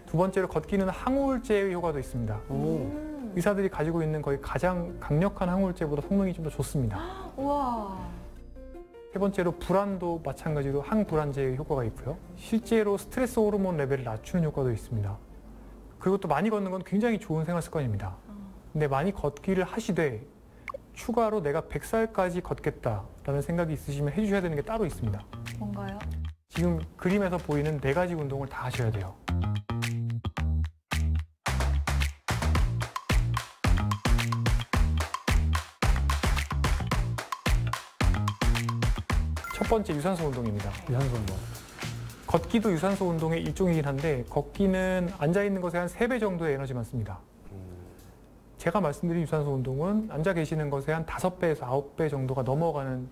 두 번째로 걷기는 항우울제의 효과도 있습니다. 의사들이 가지고 있는 거의 가장 강력한 항우울제보다 성능이 좀 더 좋습니다. 우와. 세 번째로 불안도 마찬가지로 항불안제의 효과가 있고요. 실제로 스트레스 호르몬 레벨을 낮추는 효과도 있습니다. 그리고 또 많이 걷는 건 굉장히 좋은 생활 습관입니다. 근데 많이 걷기를 하시되 추가로 내가 100살까지 걷겠다라는 생각이 있으시면 해주셔야 되는 게 따로 있습니다. 뭔가요? 지금 그림에서 보이는 4가지 운동을 다 하셔야 돼요. 첫 번째 유산소 운동입니다. 유산소 운동. 걷기도 유산소 운동의 일종이긴 한데 걷기는 앉아있는 것에 한 3배 정도의 에너지만 씁니다. 제가 말씀드린 유산소 운동은 앉아 계시는 것에 한 5배에서 9배 정도가 넘어가는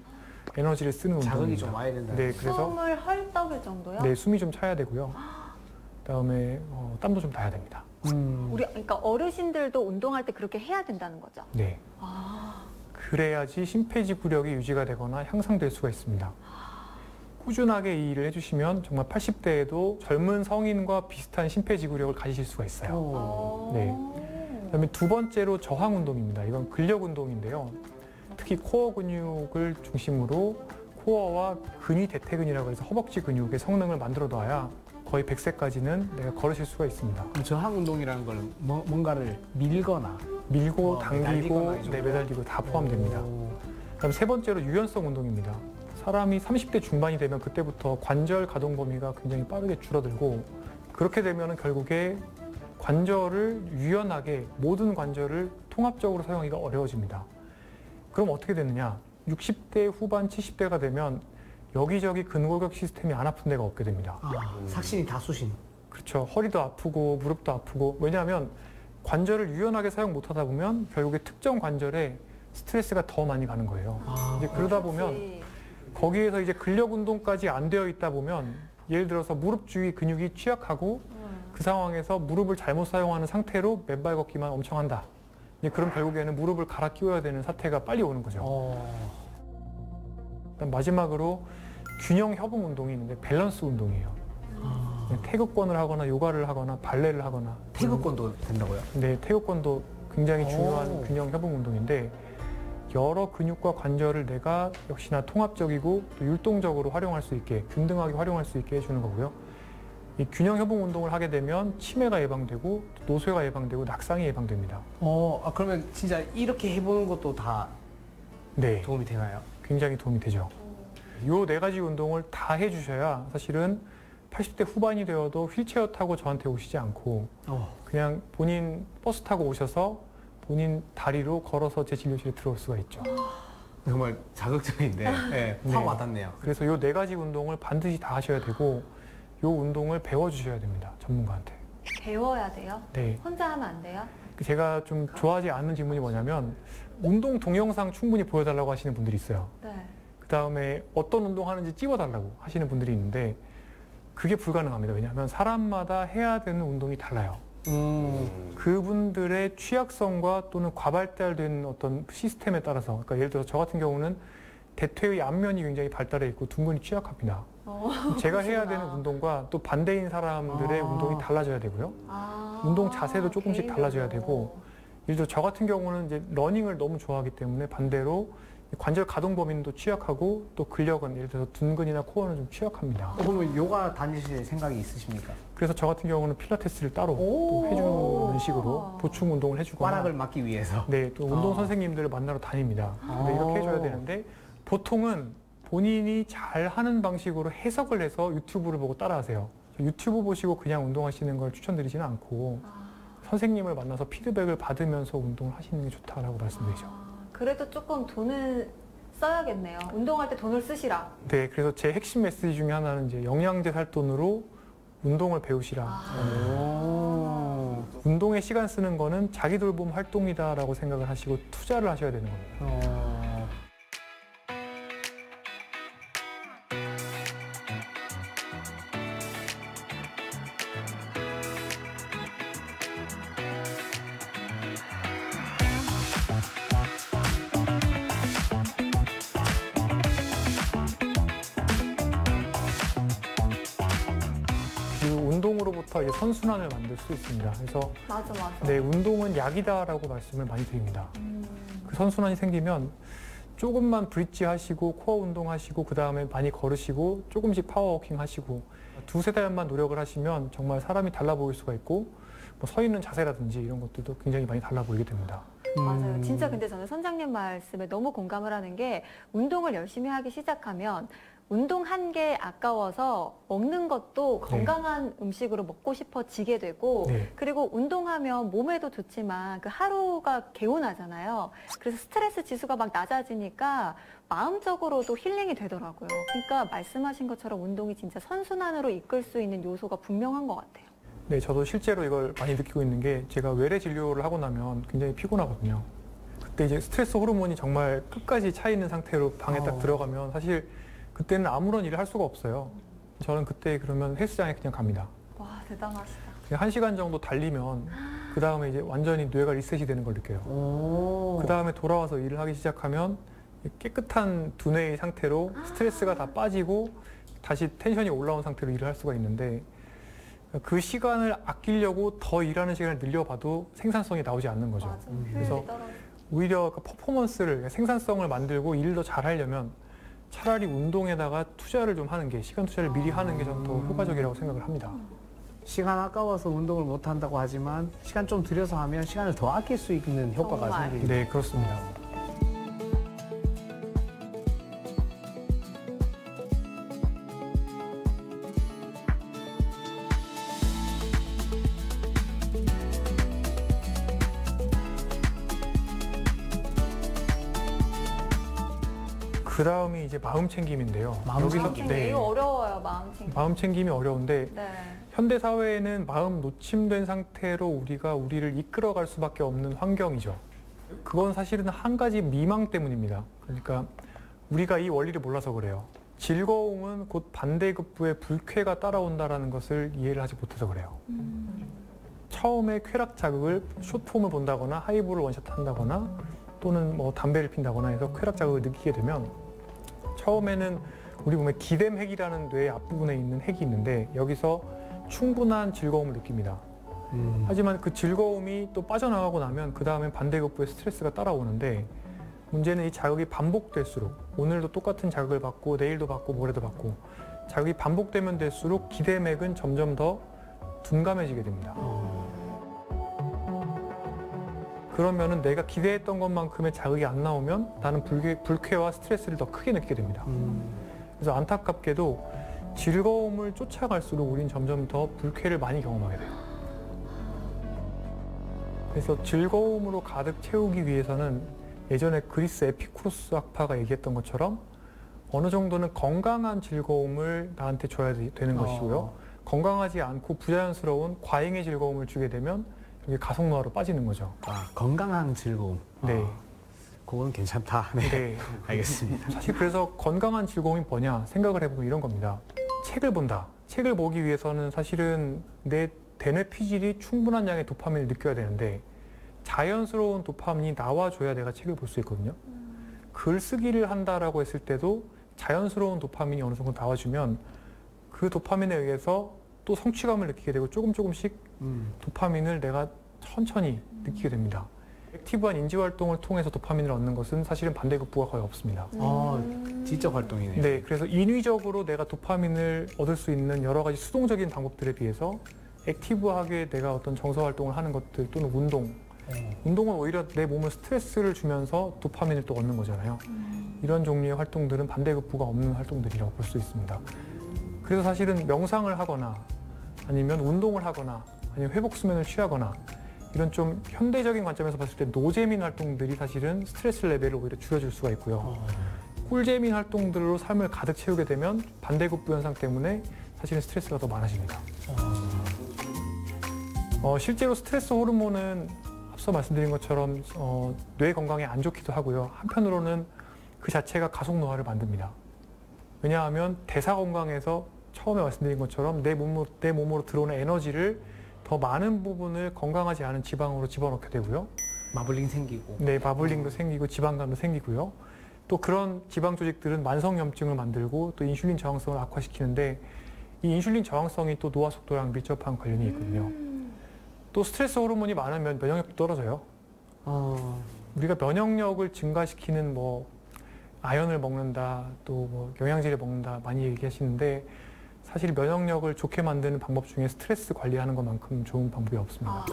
에너지를 쓰는 운동입니다. 자극이 좀 와야 된다. 네, 그래서 숨을 헐떡일 정도요? 네, 숨이 좀 차야 되고요. 그다음에 땀도 좀 나야 됩니다. 그러니까 어르신들도 운동할 때 그렇게 해야 된다는 거죠? 네. 그래야지 심폐지구력이 유지가 되거나 향상될 수가 있습니다. 꾸준하게 이 일을 해주시면 정말 80대에도 젊은 성인과 비슷한 심폐지구력을 가지실 수가 있어요. 네. 그다음에 두 번째로 저항 운동입니다. 이건 근력 운동인데요. 특히 코어 근육을 중심으로 코어와 근위 대퇴근이라고 해서 허벅지 근육의 성능을 만들어 놔야 거의 100세까지는 내가 걸으실 수가 있습니다. 저항 운동이라는 걸 뭔가를 밀거나 밀고 당기고 매달리거나 네, 매달리고 다 포함됩니다. 그다음 세 번째로 유연성 운동입니다. 사람이 30대 중반이 되면 그때부터 관절 가동 범위가 굉장히 빠르게 줄어들고 그렇게 되면 결국에 관절을 유연하게 모든 관절을 통합적으로 사용하기가 어려워집니다. 그럼 어떻게 되느냐? 60대 후반 70대가 되면 여기저기 근골격 시스템이 안 아픈 데가 없게 됩니다. 삭신이 다 쑤신. 그렇죠. 허리도 아프고 무릎도 아프고 왜냐하면 관절을 유연하게 사용 못하다 보면 결국에 특정 관절에 스트레스가 더 많이 가는 거예요. 이제 그러다 보면 거기에서 이제 근력 운동까지 안 되어 있다 보면 예를 들어서 무릎 주위 근육이 취약하고 그 상황에서 무릎을 잘못 사용하는 상태로 맨발 걷기만 엄청 한다. 이제 그럼 결국에는 무릎을 갈아 끼워야 되는 사태가 빨리 오는 거죠. 그다음 마지막으로 균형 협응 운동이 있는데 밸런스 운동이에요. 태극권을 하거나 요가를 하거나 발레를 하거나 태극권도 된다고요? 네, 태극권도 굉장히 중요한 균형 협응 운동인데 여러 근육과 관절을 내가 역시나 통합적이고 또 율동적으로 활용할 수 있게 균등하게 활용할 수 있게 해주는 거고요. 이 균형 협응 운동을 하게 되면 치매가 예방되고 노쇠가 예방되고 낙상이 예방됩니다. 그러면 진짜 이렇게 해보는 것도 다 네, 도움이 되나요? 굉장히 도움이 되죠. 이 4가지 운동을 다 해주셔야 사실은 80대 후반이 되어도 휠체어 타고 저한테 오시지 않고 그냥 본인 버스 타고 오셔서 본인 다리로 걸어서 제 진료실에 들어올 수가 있죠. 정말 자극적인데 네, 확 와닿네요. 그래서 이 4가지 운동을 반드시 다 하셔야 되고 이 운동을 배워주셔야 됩니다. 전문가한테. 배워야 돼요? 네. 혼자 하면 안 돼요? 제가 좀 좋아하지 않는 질문이 뭐냐면 운동 동영상 충분히 보여달라고 하시는 분들이 있어요. 네. 그 다음에 어떤 운동 하는지 찍어달라고 하시는 분들이 있는데 그게 불가능합니다. 왜냐하면 사람마다 해야 되는 운동이 달라요. 그분들의 취약성과 또는 과발달된 어떤 시스템에 따라서 그러니까 예를 들어서 저 같은 경우는 대퇴의 앞면이 굉장히 발달해 있고 둔근이 취약합니다. 제가 해야 되는 운동과 또 반대인 사람들의 운동이 달라져야 되고요. 운동 자세도 조금씩 개인별로. 달라져야 되고 예를 들어 저 같은 경우는 이제 러닝을 너무 좋아하기 때문에 반대로 관절 가동 범위도 취약하고 또 근력은 예를 들어서 둔근이나 코어는 좀 취약합니다. 그러면 요가 다니실 생각이 있으십니까? 그래서 저 같은 경우는 필라테스를 따로 또 해주는 식으로 보충 운동을 해주거나 꽈락을 막기 위해서. 네, 또 운동 선생님들을 만나러 다닙니다. 근데 이렇게 해줘야 되는데 보통은 본인이 잘 하는 방식으로 해석을 해서 유튜브를 보고 따라하세요. 유튜브 보시고 그냥 운동하시는 걸 추천드리지는 않고 선생님을 만나서 피드백을 받으면서 운동을 하시는 게 좋다라고 말씀드리죠. 그래도 조금 돈을 써야겠네요. 운동할 때 돈을 쓰시라. 네, 그래서 제 핵심 메시지 중에 하나는 이제 영양제 살 돈으로 운동을 배우시라. 운동에 시간 쓰는 거는 자기 돌봄 활동이다라고 생각을 하시고 투자를 하셔야 되는 겁니다. 그 운동으로부터 이제 선순환을 만들 수 있습니다. 그래서 맞아. 네, 운동은 약이다라고 말씀을 많이 드립니다. 그 선순환이 생기면 조금만 브릿지 하시고 코어 운동 하시고 그 다음에 많이 걸으시고 조금씩 파워워킹 하시고 두세 달만 노력을 하시면 정말 사람이 달라 보일 수가 있고 뭐 서 있는 자세라든지 이런 것들도 굉장히 많이 달라 보이게 됩니다. 맞아요. 진짜 근데 저는 선장님 말씀에 너무 공감을 하는 게 운동을 열심히 하기 시작하면 운동한 게 아까워서 먹는 것도 건강한 음식으로 먹고 싶어지게 되고 네. 그리고 운동하면 몸에도 좋지만 그 하루가 개운하잖아요. 그래서 스트레스 지수가 막 낮아지니까 마음적으로도 힐링이 되더라고요. 그러니까 말씀하신 것처럼 운동이 진짜 선순환으로 이끌 수 있는 요소가 분명한 것 같아요. 네, 저도 실제로 이걸 많이 느끼고 있는 게 제가 외래 진료를 하고 나면 굉장히 피곤하거든요. 그때 이제 스트레스 호르몬이 정말 끝까지 차 있는 상태로 방에 딱 들어가면 사실 그때는 아무런 일을 할 수가 없어요. 저는 그때 그러면 헬스장에 그냥 갑니다. 와, 대단하시다. 그냥 1시간 정도 달리면 그 다음에 이제 완전히 뇌가 리셋이 되는 걸 느껴요. 그 다음에 돌아와서 일을 하기 시작하면 깨끗한 두뇌의 상태로 스트레스가 다 빠지고 다시 텐션이 올라온 상태로 일을 할 수가 있는데 그 시간을 아끼려고 더 일하는 시간을 늘려봐도 생산성이 나오지 않는 거죠. 맞아. 그래서 오히려 그 퍼포먼스를, 생산성을 만들고 일도 잘 하려면 차라리 운동에다가 투자를 좀 하는 게, 시간 투자를 미리 하는 게 저는 더 효과적이라고 생각을 합니다. 시간 아까워서 운동을 못 한다고 하지만 시간 좀 들여서 하면 시간을 더 아낄 수 있는 효과가 정말. 생기죠. 네, 그렇습니다. 그 다음이 이제 마음 챙김인데요. 마음 마음 챙김. 네, 이거 어려워요, 마음 챙김. 마음 챙김이 어려운데 네. 현대 사회에는 마음 노침된 상태로 우리가 우리를 이끌어갈 수밖에 없는 환경이죠. 그건 사실은 한 가지 미망 때문입니다. 그러니까 우리가 이 원리를 몰라서 그래요. 즐거움은 곧 반대급부의 불쾌가 따라온다는 것을 이해를 하지 못해서 그래요. 처음에 쾌락 자극을 숏폼을 본다거나 하이볼을 원샷 한다거나 또는 뭐 담배를 핀다거나 해서 쾌락 자극을 느끼게 되면 처음에는 우리 몸에 기댐 핵이라는 뇌의 앞부분에 있는 핵이 있는데 여기서 충분한 즐거움을 느낍니다. 하지만 그 즐거움이 또 빠져나가고 나면 그 다음엔 반대급부의 스트레스가 따라오는데 문제는 이 자극이 반복될수록 오늘도 똑같은 자극을 받고 내일도 받고 모레도 받고 자극이 반복되면 될수록 기댐 핵은 점점 더 둔감해지게 됩니다. 그러면은 내가 기대했던 것만큼의 자극이 안 나오면 나는 불쾌와 스트레스를 더 크게 느끼게 됩니다. 그래서 안타깝게도 즐거움을 쫓아갈수록 우린 점점 더 불쾌를 많이 경험하게 돼요. 그래서 즐거움으로 가득 채우기 위해서는 예전에 그리스 에피쿠로스 학파가 얘기했던 것처럼 어느 정도는 건강한 즐거움을 나한테 줘야 되는 것이고요. 건강하지 않고 부자연스러운 과잉의 즐거움을 주게 되면 이게 가속노화로 빠지는 거죠. 아, 건강한 즐거움. 네. 그건 괜찮다. 네. 네. 알겠습니다. 사실 그래서 건강한 즐거움이 뭐냐 생각을 해보면 이런 겁니다. 책을 본다. 책을 보기 위해서는 사실은 내 대뇌 피질이 충분한 양의 도파민을 느껴야 되는데 자연스러운 도파민이 나와줘야 내가 책을 볼 수 있거든요. 글쓰기를 한다라고 했을 때도 자연스러운 도파민이 어느 정도 나와주면 그 도파민에 의해서 또 성취감을 느끼게 되고 조금씩 도파민을 내가 천천히 느끼게 됩니다. 액티브한 인지활동을 통해서 도파민을 얻는 것은 사실은 반대급부가 거의 없습니다. 지적 활동이네요. 네, 그래서 인위적으로 내가 도파민을 얻을 수 있는 여러 가지 수동적인 방법들에 비해서 액티브하게 내가 어떤 정서 활동을 하는 것들 또는 운동은 오히려 내 몸을 스트레스를 주면서 도파민을 또 얻는 거잖아요. 이런 종류의 활동들은 반대급부가 없는 활동들이라고 볼 수 있습니다. 그래서 사실은 명상을 하거나 아니면 운동을 하거나 아니면 회복 수면을 취하거나 이런 좀 현대적인 관점에서 봤을 때 노재민 활동들이 사실은 스트레스 레벨을 오히려 줄여줄 수가 있고요. 꿀재민 활동들로 삶을 가득 채우게 되면 반대급부 현상 때문에 사실은 스트레스가 더 많아집니다. 실제로 스트레스 호르몬은 앞서 말씀드린 것처럼 뇌 건강에 안 좋기도 하고요. 한편으로는 그 자체가 가속 노화를 만듭니다. 왜냐하면 대사 건강에서 처음에 말씀드린 것처럼 내 몸으로 들어오는 에너지를 더 많은 부분을 건강하지 않은 지방으로 집어넣게 되고요. 마블링 생기고. 네, 마블링도 생기고 지방감도 생기고요. 또 그런 지방 조직들은 만성염증을 만들고 또 인슐린 저항성을 악화시키는데 이 인슐린 저항성이 또 노화 속도랑 밀접한 관련이 있거든요. 또 스트레스 호르몬이 많으면 면역력도 떨어져요. 우리가 면역력을 증가시키는 뭐 아연을 먹는다, 또 뭐 영양제를 먹는다 많이 얘기하시는데 사실 면역력을 좋게 만드는 방법 중에 스트레스 관리하는 것만큼 좋은 방법이 없습니다.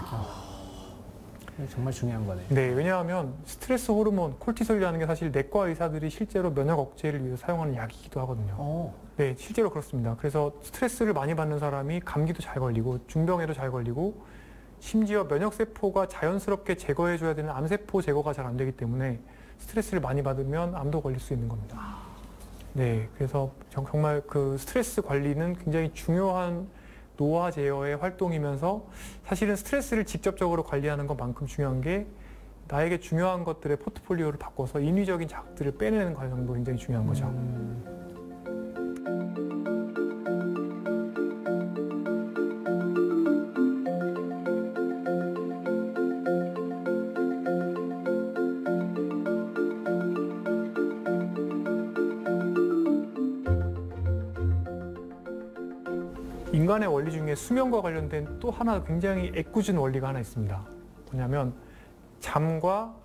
정말 중요한 거네요. 네, 왜냐하면 스트레스 호르몬, 콜티솔이라는 게 사실 내과 의사들이 실제로 면역 억제를 위해서 사용하는 약이기도 하거든요. 네, 실제로 그렇습니다. 그래서 스트레스를 많이 받는 사람이 감기도 잘 걸리고 중병에도 잘 걸리고 심지어 면역세포가 자연스럽게 제거해줘야 되는 암세포 제거가 잘 안 되기 때문에 스트레스를 많이 받으면 암도 걸릴 수 있는 겁니다. 네, 그래서 정말 그 스트레스 관리는 굉장히 중요한 노화 제어의 활동이면서 사실은 스트레스를 직접적으로 관리하는 것만큼 중요한 게 나에게 중요한 것들의 포트폴리오를 바꿔서 인위적인 자극들을 빼내는 과정도 굉장히 중요한 거죠. 인간의 원리 중에 수면과 관련된 또 하나 굉장히 애꿎은 원리가 하나 있습니다. 뭐냐면 잠과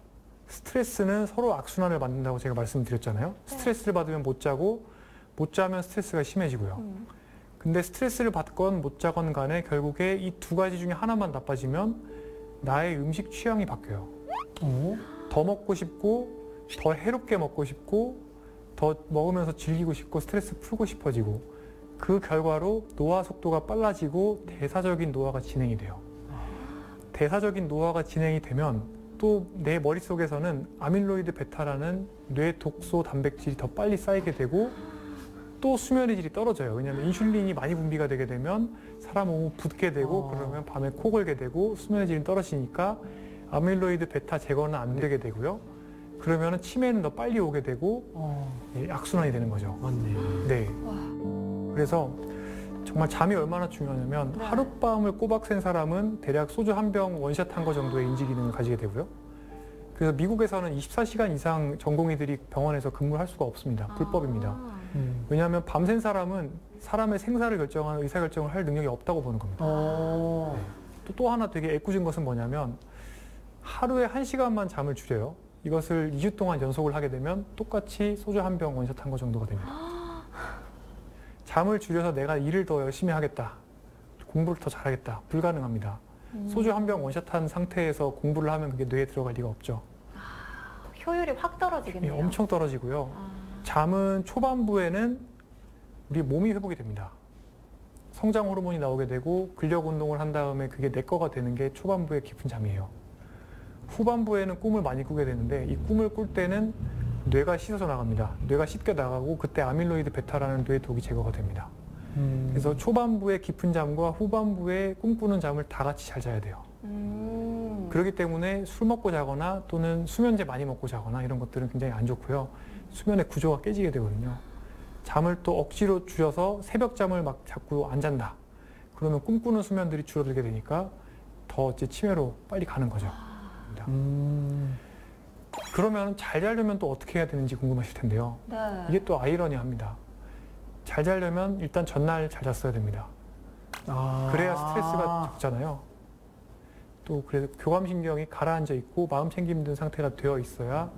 스트레스는 서로 악순환을 만든다고 제가 말씀드렸잖아요. 스트레스를 받으면 못 자고 못 자면 스트레스가 심해지고요. 근데 스트레스를 받건 못 자건 간에 결국에 이 두 가지 중에 하나만 나빠지면 나의 음식 취향이 바뀌어요. 더 먹고 싶고 더 해롭게 먹고 싶고 더 먹으면서 즐기고 싶고 스트레스 풀고 싶어지고 그 결과로 노화 속도가 빨라지고 대사적인 노화가 진행이 돼요. 대사적인 노화가 진행이 되면 또 내 머릿속에서는 아밀로이드 베타라는 뇌 독소 단백질이 더 빨리 쌓이게 되고 또 수면의 질이 떨어져요. 왜냐하면 인슐린이 많이 분비가 되게 되면 사람 몸은 붓게 되고 그러면 밤에 코 골게 되고 수면의 질이 떨어지니까 아밀로이드 베타 제거는 안 되게 되고요. 그러면 치매는 더 빨리 오게 되고 악순환이 되는 거죠. 맞네요. 네. 그래서 정말 잠이 얼마나 중요하냐면 하룻밤을 꼬박 샌 사람은 대략 소주 한 병 원샷 한 거 정도의 인지 기능을 가지게 되고요. 그래서 미국에서는 24시간 이상 전공의들이 병원에서 근무를 할 수가 없습니다. 불법입니다. 왜냐하면 밤샌 사람은 사람의 생사를 결정하는 의사결정을 할 능력이 없다고 보는 겁니다. 네. 또 하나 되게 애꿎은 것은 뭐냐면 하루에 1시간만 잠을 줄여요. 이것을 2주 동안 연속을 하게 되면 똑같이 소주 한 병 원샷 한 거 정도가 됩니다. 잠을 줄여서 내가 일을 더 열심히 하겠다, 공부를 더 잘하겠다, 불가능합니다. 소주 한 병 원샷한 상태에서 공부를 하면 그게 뇌에 들어갈 리가 없죠. 효율이 확 떨어지겠네요. 예, 엄청 떨어지고요. 잠은 초반부에는 우리 몸이 회복이 됩니다. 성장 호르몬이 나오게 되고 근력 운동을 한 다음에 그게 내 거가 되는 게 초반부의 깊은 잠이에요. 후반부에는 꿈을 많이 꾸게 되는데 이 꿈을 꿀 때는 뇌가 씻어져 나갑니다. 뇌가 씻겨 나가고 그때 아밀로이드 베타라는 뇌 독이 제거가 됩니다. 그래서 초반부의 깊은 잠과 후반부의 꿈꾸는 잠을 다 같이 잘 자야 돼요. 그렇기 때문에 술 먹고 자거나 또는 수면제 많이 먹고 자거나 이런 것들은 굉장히 안 좋고요. 수면의 구조가 깨지게 되거든요. 잠을 또 억지로 줄여서 새벽 잠을 막 자꾸 안 잔다. 그러면 꿈꾸는 수면들이 줄어들게 되니까 더 어째 치매로 빨리 가는 거죠. 그러면 잘 자려면 또 어떻게 해야 되는지 궁금하실 텐데요. 네. 이게 또 아이러니합니다. 잘 자려면 일단 전날 잘 잤어야 됩니다. 그래야 스트레스가 적잖아요. 또 그래서 교감신경이 가라앉아 있고 마음 챙김 든 상태가 되어 있어야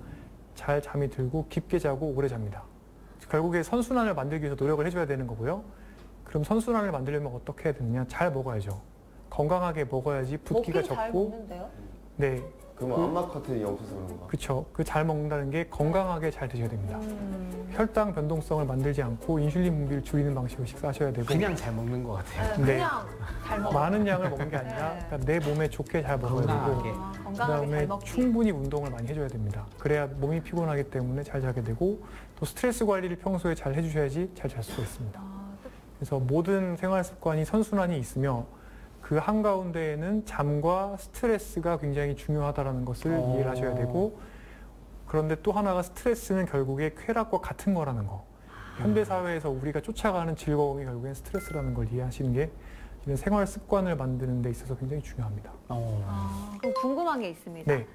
잘 잠이 들고 깊게 자고 오래 잡니다. 결국에 선순환을 만들기 위해서 노력을 해줘야 되는 거고요. 그럼 선순환을 만들려면 어떻게 해야 되느냐? 잘 먹어야죠. 건강하게 먹어야지 붓기가 먹긴 잘 적고 먹는데요? 네, 그러면 안막 커튼이 없어서 그런가? 그렇죠. 그 잘 먹는다는 게 건강하게 잘 드셔야 됩니다. 혈당 변동성을 만들지 않고 인슐린 분비를 줄이는 방식으로 식사하셔야 되고 그냥 잘 먹는 것 같아요. 네. 그냥 잘 먹어. 많은 양을 먹는 게 아니라 네. 그러니까 내 몸에 좋게 잘 먹어야 건강하게. 되고 건강하게 그다음에 잘 먹기. 충분히 운동을 많이 해줘야 됩니다. 그래야 몸이 피곤하기 때문에 잘 자게 되고 또 스트레스 관리를 평소에 잘 해주셔야지 잘 잘 수가 있습니다. 그래서 모든 생활 습관이 선순환이 있으며 그 한가운데에는 잠과 스트레스가 굉장히 중요하다는 것을 이해를 하셔야 되고 그런데 또 하나가 스트레스는 결국에 쾌락과 같은 거라는 거. 현대 사회에서 우리가 쫓아가는 즐거움이 결국엔 스트레스라는 걸 이해하시는 게 이런 생활 습관을 만드는 데 있어서 굉장히 중요합니다. 그럼 궁금한 게 있습니다. 네.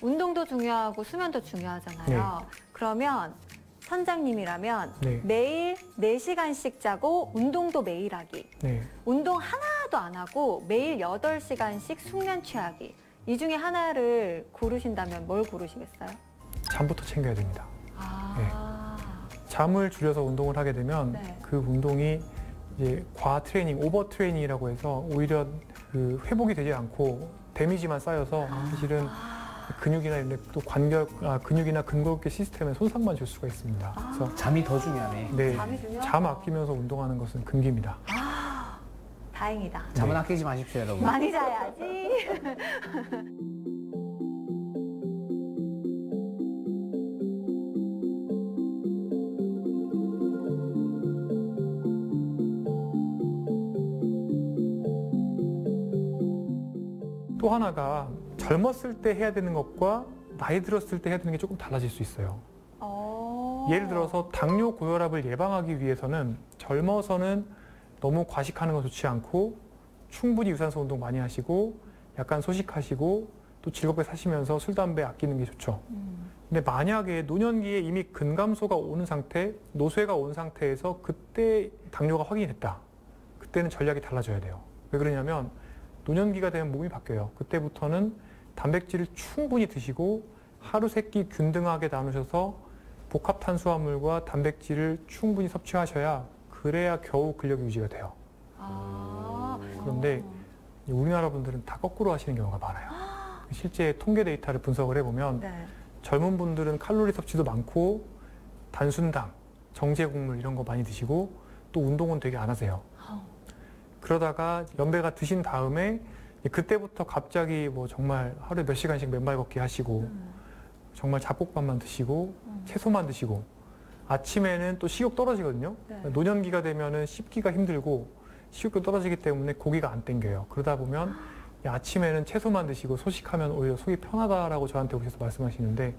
운동도 중요하고 수면도 중요하잖아요. 그러면 선장님이라면 네. 매일 4시간씩 자고 운동도 매일 하기. 네. 운동 하나도 안 하고 매일 8시간씩 숙면 취하기. 이 중에 하나를 고르신다면 뭘 고르시겠어요? 잠부터 챙겨야 됩니다. 아. 잠을 줄여서 운동을 하게 되면 네. 그 운동이 이제 과 트레이닝, 오버 트레이닝이라고 해서 오히려 그 회복이 되지 않고 데미지만 쌓여서 사실은 근육이나 이런 또 근육이나 근골격 시스템에 손상만 줄 수가 있습니다. 그래서 잠이 더 중요하네. 네, 잠이 중요하다. 잠 아끼면서 운동하는 것은 금기입니다. 다행이다. 잠은 아끼지 마십시오, 여러분. 많이 자야지. 또 하나가 젊었을 때 해야 되는 것과 나이 들었을 때 해야 되는 게 조금 달라질 수 있어요. 예를 들어서 당뇨 고혈압을 예방하기 위해서는 젊어서는 너무 과식하는 건 좋지 않고 충분히 유산소 운동 많이 하시고 약간 소식하시고 또 즐겁게 사시면서 술, 담배 아끼는 게 좋죠. 근데 만약에 노년기에 이미 근감소가 오는 상태, 노쇠가 온 상태에서 그때 당뇨가 확인이 됐다. 그때는 전략이 달라져야 돼요. 왜 그러냐면 노년기가 되면 몸이 바뀌어요. 그때부터는 단백질을 충분히 드시고 하루 세끼 균등하게 나누셔서 복합 탄수화물과 단백질을 충분히 섭취하셔야 그래야 겨우 근력 유지가 돼요. 그런데 우리나라 분들은 다 거꾸로 하시는 경우가 많아요. 실제 통계 데이터를 분석을 해보면 네. 젊은 분들은 칼로리 섭취도 많고 단순당, 정제 곡물 이런 거 많이 드시고 또 운동은 되게 안 하세요. 그러다가 연배가 드신 다음에 그때부터 갑자기 뭐 정말 하루에 몇 시간씩 맨발 걷기 하시고 정말 잡곡밥만 드시고 채소만 드시고 아침에는 또 식욕 떨어지거든요. 네. 노년기가 되면은 씹기가 힘들고 식욕도 떨어지기 때문에 고기가 안 땡겨요. 그러다 보면 아침에는 채소만 드시고 소식하면 오히려 속이 편하다라고 저한테 오셔서 말씀하시는데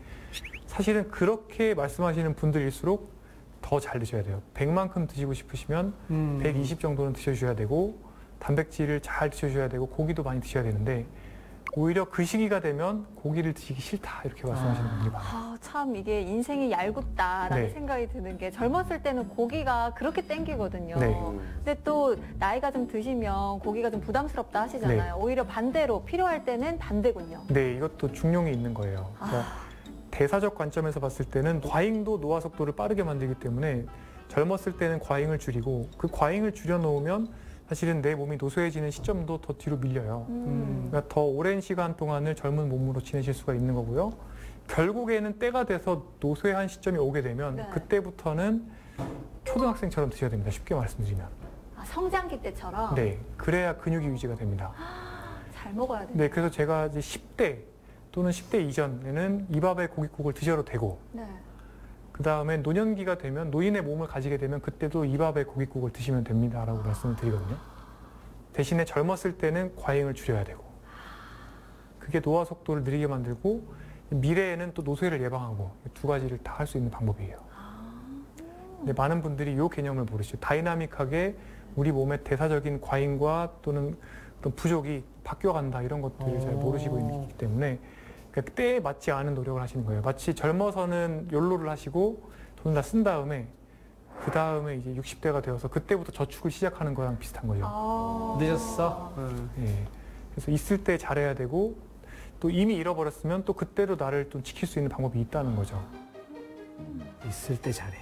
사실은 그렇게 말씀하시는 분들일수록 더 잘 드셔야 돼요. 100만큼 드시고 싶으시면 120 정도는 드셔주셔야 되고 단백질을 잘 드셔주셔야 되고 고기도 많이 드셔야 되는데 오히려 그 시기가 되면 고기를 드시기 싫다 이렇게 말씀하시는 분들이 많아요. 참 이게 인생이 얄궂다라는 네. 생각이 드는 게 젊었을 때는 고기가 그렇게 땡기거든요. 네. 근데 또 나이가 좀 드시면 고기가 좀 부담스럽다 하시잖아요. 오히려 반대로 필요할 때는 반대군요. 네, 이것도 중용이 있는 거예요. 그러니까 대사적 관점에서 봤을 때는 과잉도 노화 속도를 빠르게 만들기 때문에 젊었을 때는 과잉을 줄이고 그 과잉을 줄여놓으면 사실은 내 몸이 노쇠해지는 시점도 더 뒤로 밀려요. 그러니까 더 오랜 시간 동안을 젊은 몸으로 지내실 수가 있는 거고요. 결국에는 때가 돼서 노쇠한 시점이 오게 되면 네. 그때부터는 초등학생처럼 드셔야 됩니다. 쉽게 말씀드리면. 성장기 때처럼 네, 그래야 근육이 유지가 됩니다. 잘 먹어야 돼요. 네, 그래서 제가 이제 10대 또는 10대 이전에는 이 밥에 고깃국을 드셔도 되고 네. 그 다음에 노년기가 되면 노인의 몸을 가지게 되면 그때도 이 밥에 고깃국을 드시면 됩니다라고 말씀을 드리거든요. 대신에 젊었을 때는 과잉을 줄여야 되고 그게 노화 속도를 느리게 만들고 미래에는 또 노쇠를 예방하고 두 가지를 다 할 수 있는 방법이에요. 근데 많은 분들이 이 개념을 모르시죠. 다이나믹하게 우리 몸의 대사적인 과잉과 또는 어떤 부족이 바뀌어간다 이런 것들을 잘 모르시고 있기 때문에 그러니까 때에 맞지 않은 노력을 하시는 거예요. 마치 젊어서는 욜로를 하시고 돈을 다 쓴 다음에 그 다음에 이제 60대가 되어서 그때부터 저축을 시작하는 거랑 비슷한 거죠. 늦었어? 예. 그래서 있을 때 잘해야 되고 또 이미 잃어버렸으면 또 그때로 나를 좀 지킬 수 있는 방법이 있다는 거죠. 있을 때 잘해.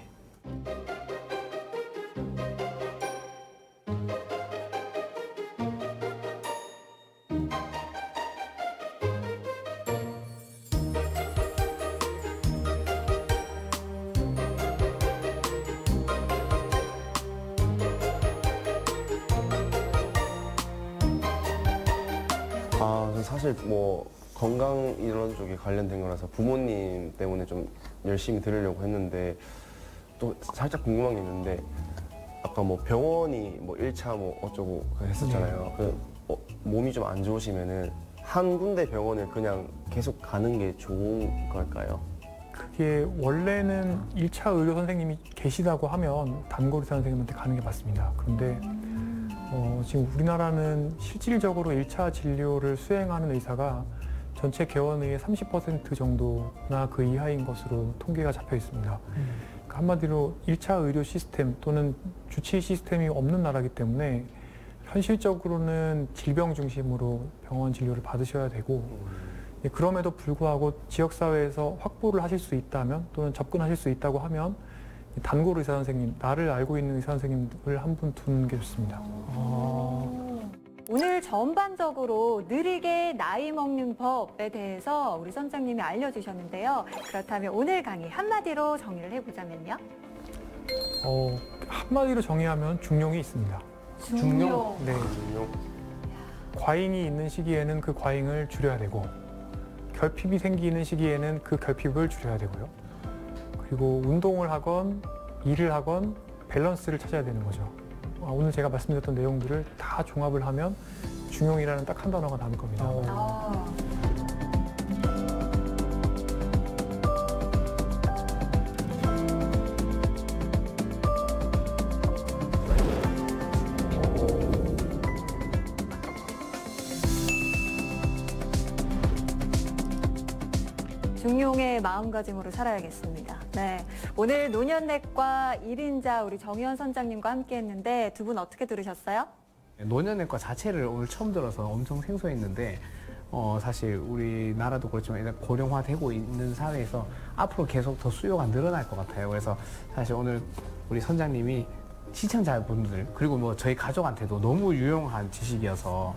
저 사실 뭐 건강 이런 쪽에 관련된 거라서 부모님 때문에 좀 열심히 들으려고 했는데 또 살짝 궁금한 게 있는데 아까 뭐 병원이 뭐 1차 뭐 어쩌고 했었잖아요. 몸이 좀 안 좋으시면은 한 군데 병원을 그냥 계속 가는 게 좋은 걸까요? 그게 원래는 1차 의료 선생님이 계시다고 하면 단골 의사 선생님한테 가는 게 맞습니다. 그런데 지금 우리나라는 실질적으로 1차 진료를 수행하는 의사가 전체 개원의의 30% 정도나 그 이하인 것으로 통계가 잡혀 있습니다. 그러니까 한마디로 1차 의료 시스템 또는 주치 시스템이 없는 나라이기 때문에 현실적으로는 질병 중심으로 병원 진료를 받으셔야 되고 그럼에도 불구하고 지역사회에서 확보를 하실 수 있다면 또는 접근하실 수 있다고 하면 단골 의사 선생님, 나를 알고 있는 의사 선생님을 한 분 두는 게 좋습니다. 오늘 전반적으로 느리게 나이 먹는 법에 대해서 우리 선장님이 알려주셨는데요. 그렇다면 오늘 강의 한마디로 정리를 해보자면요. 한마디로 정의하면 중용이 있습니다. 중용. 네. 과잉이 있는 시기에는 그 과잉을 줄여야 되고 결핍이 생기는 시기에는 그 결핍을 줄여야 되고요. 그리고 운동을 하건 일을 하건 밸런스를 찾아야 되는 거죠. 오늘 제가 말씀드렸던 내용들을 다 종합을 하면 중용이라는 딱 한 단어가 남을 겁니다. 중용의 마음가짐으로 살아야겠습니다. 네, 오늘 노년내과 1인자 우리 정의원 선장님과 함께 했는데 두 분 어떻게 들으셨어요? 노년내과 자체를 오늘 처음 들어서 엄청 생소했는데 사실 우리나라도 그렇지만 고령화되고 있는 사회에서 앞으로 계속 더 수요가 늘어날 것 같아요. 그래서 사실 오늘 우리 선장님이 시청자분들 그리고 뭐 저희 가족한테도 너무 유용한 지식이어서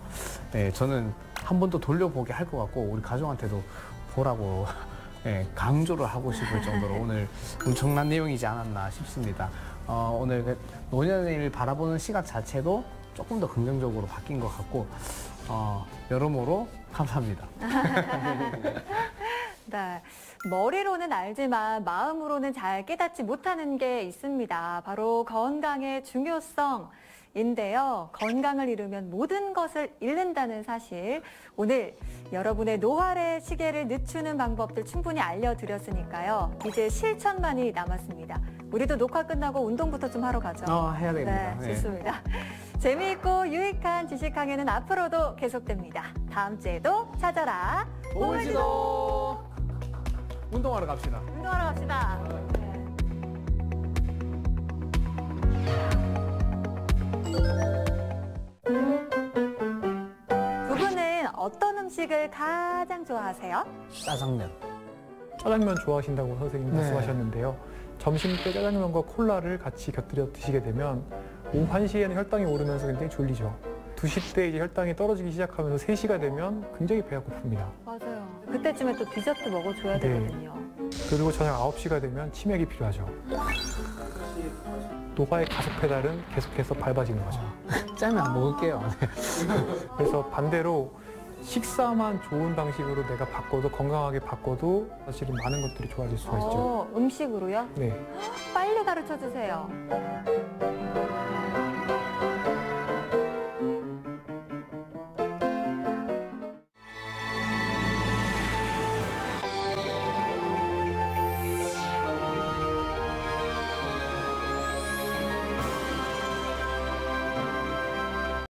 네, 저는 한 번 더 돌려보게 할 것 같고 우리 가족한테도 보라고 네, 강조를 하고 싶을 정도로 오늘 엄청난 내용이지 않았나 싶습니다. 오늘 노년을 바라보는 시각 자체도 조금 더 긍정적으로 바뀐 것 같고 여러모로 감사합니다. 네, 머리로는 알지만 마음으로는 잘 깨닫지 못하는 게 있습니다. 바로 건강의 중요성인데요. 건강을 잃으면 모든 것을 잃는다는 사실. 오늘 여러분의 노활의 시계를 늦추는 방법들 충분히 알려드렸으니까요. 이제 실천만이 남았습니다. 우리도 녹화 끝나고 운동부터 좀 하러 가죠. 해야 됩니다. 네, 좋습니다. 재미있고 유익한 지식 강의는 앞으로도 계속됩니다. 다음 주에도 찾아라. 오물지도 운동하러 갑시다. 운동하러 갑시다. 두 분은 어떤 음식을 가장 좋아하세요? 짜장면. 짜장면 좋아하신다고 선생님이 네. 말씀하셨는데요. 점심 때 짜장면과 콜라를 같이 곁들여 드시게 되면 오후 1시에는 혈당이 오르면서 굉장히 졸리죠. 2시 때 이제 혈당이 떨어지기 시작하면서 3시가 되면 굉장히 배가 고픕니다. 맞아요. 그때쯤에 또 디저트 먹어줘야 네. 되거든요. 그리고 저녁 9시가 되면 치맥이 필요하죠. 노화의 가속 페달은 계속해서 밟아지는 거죠. 짜면 안 먹을게요. 그래서 반대로 식사만 좋은 방식으로 내가 바꿔도 건강하게 바꿔도 사실은 많은 것들이 좋아질 수가 있죠. 음식으로요? 네. 빨리 가르쳐 주세요.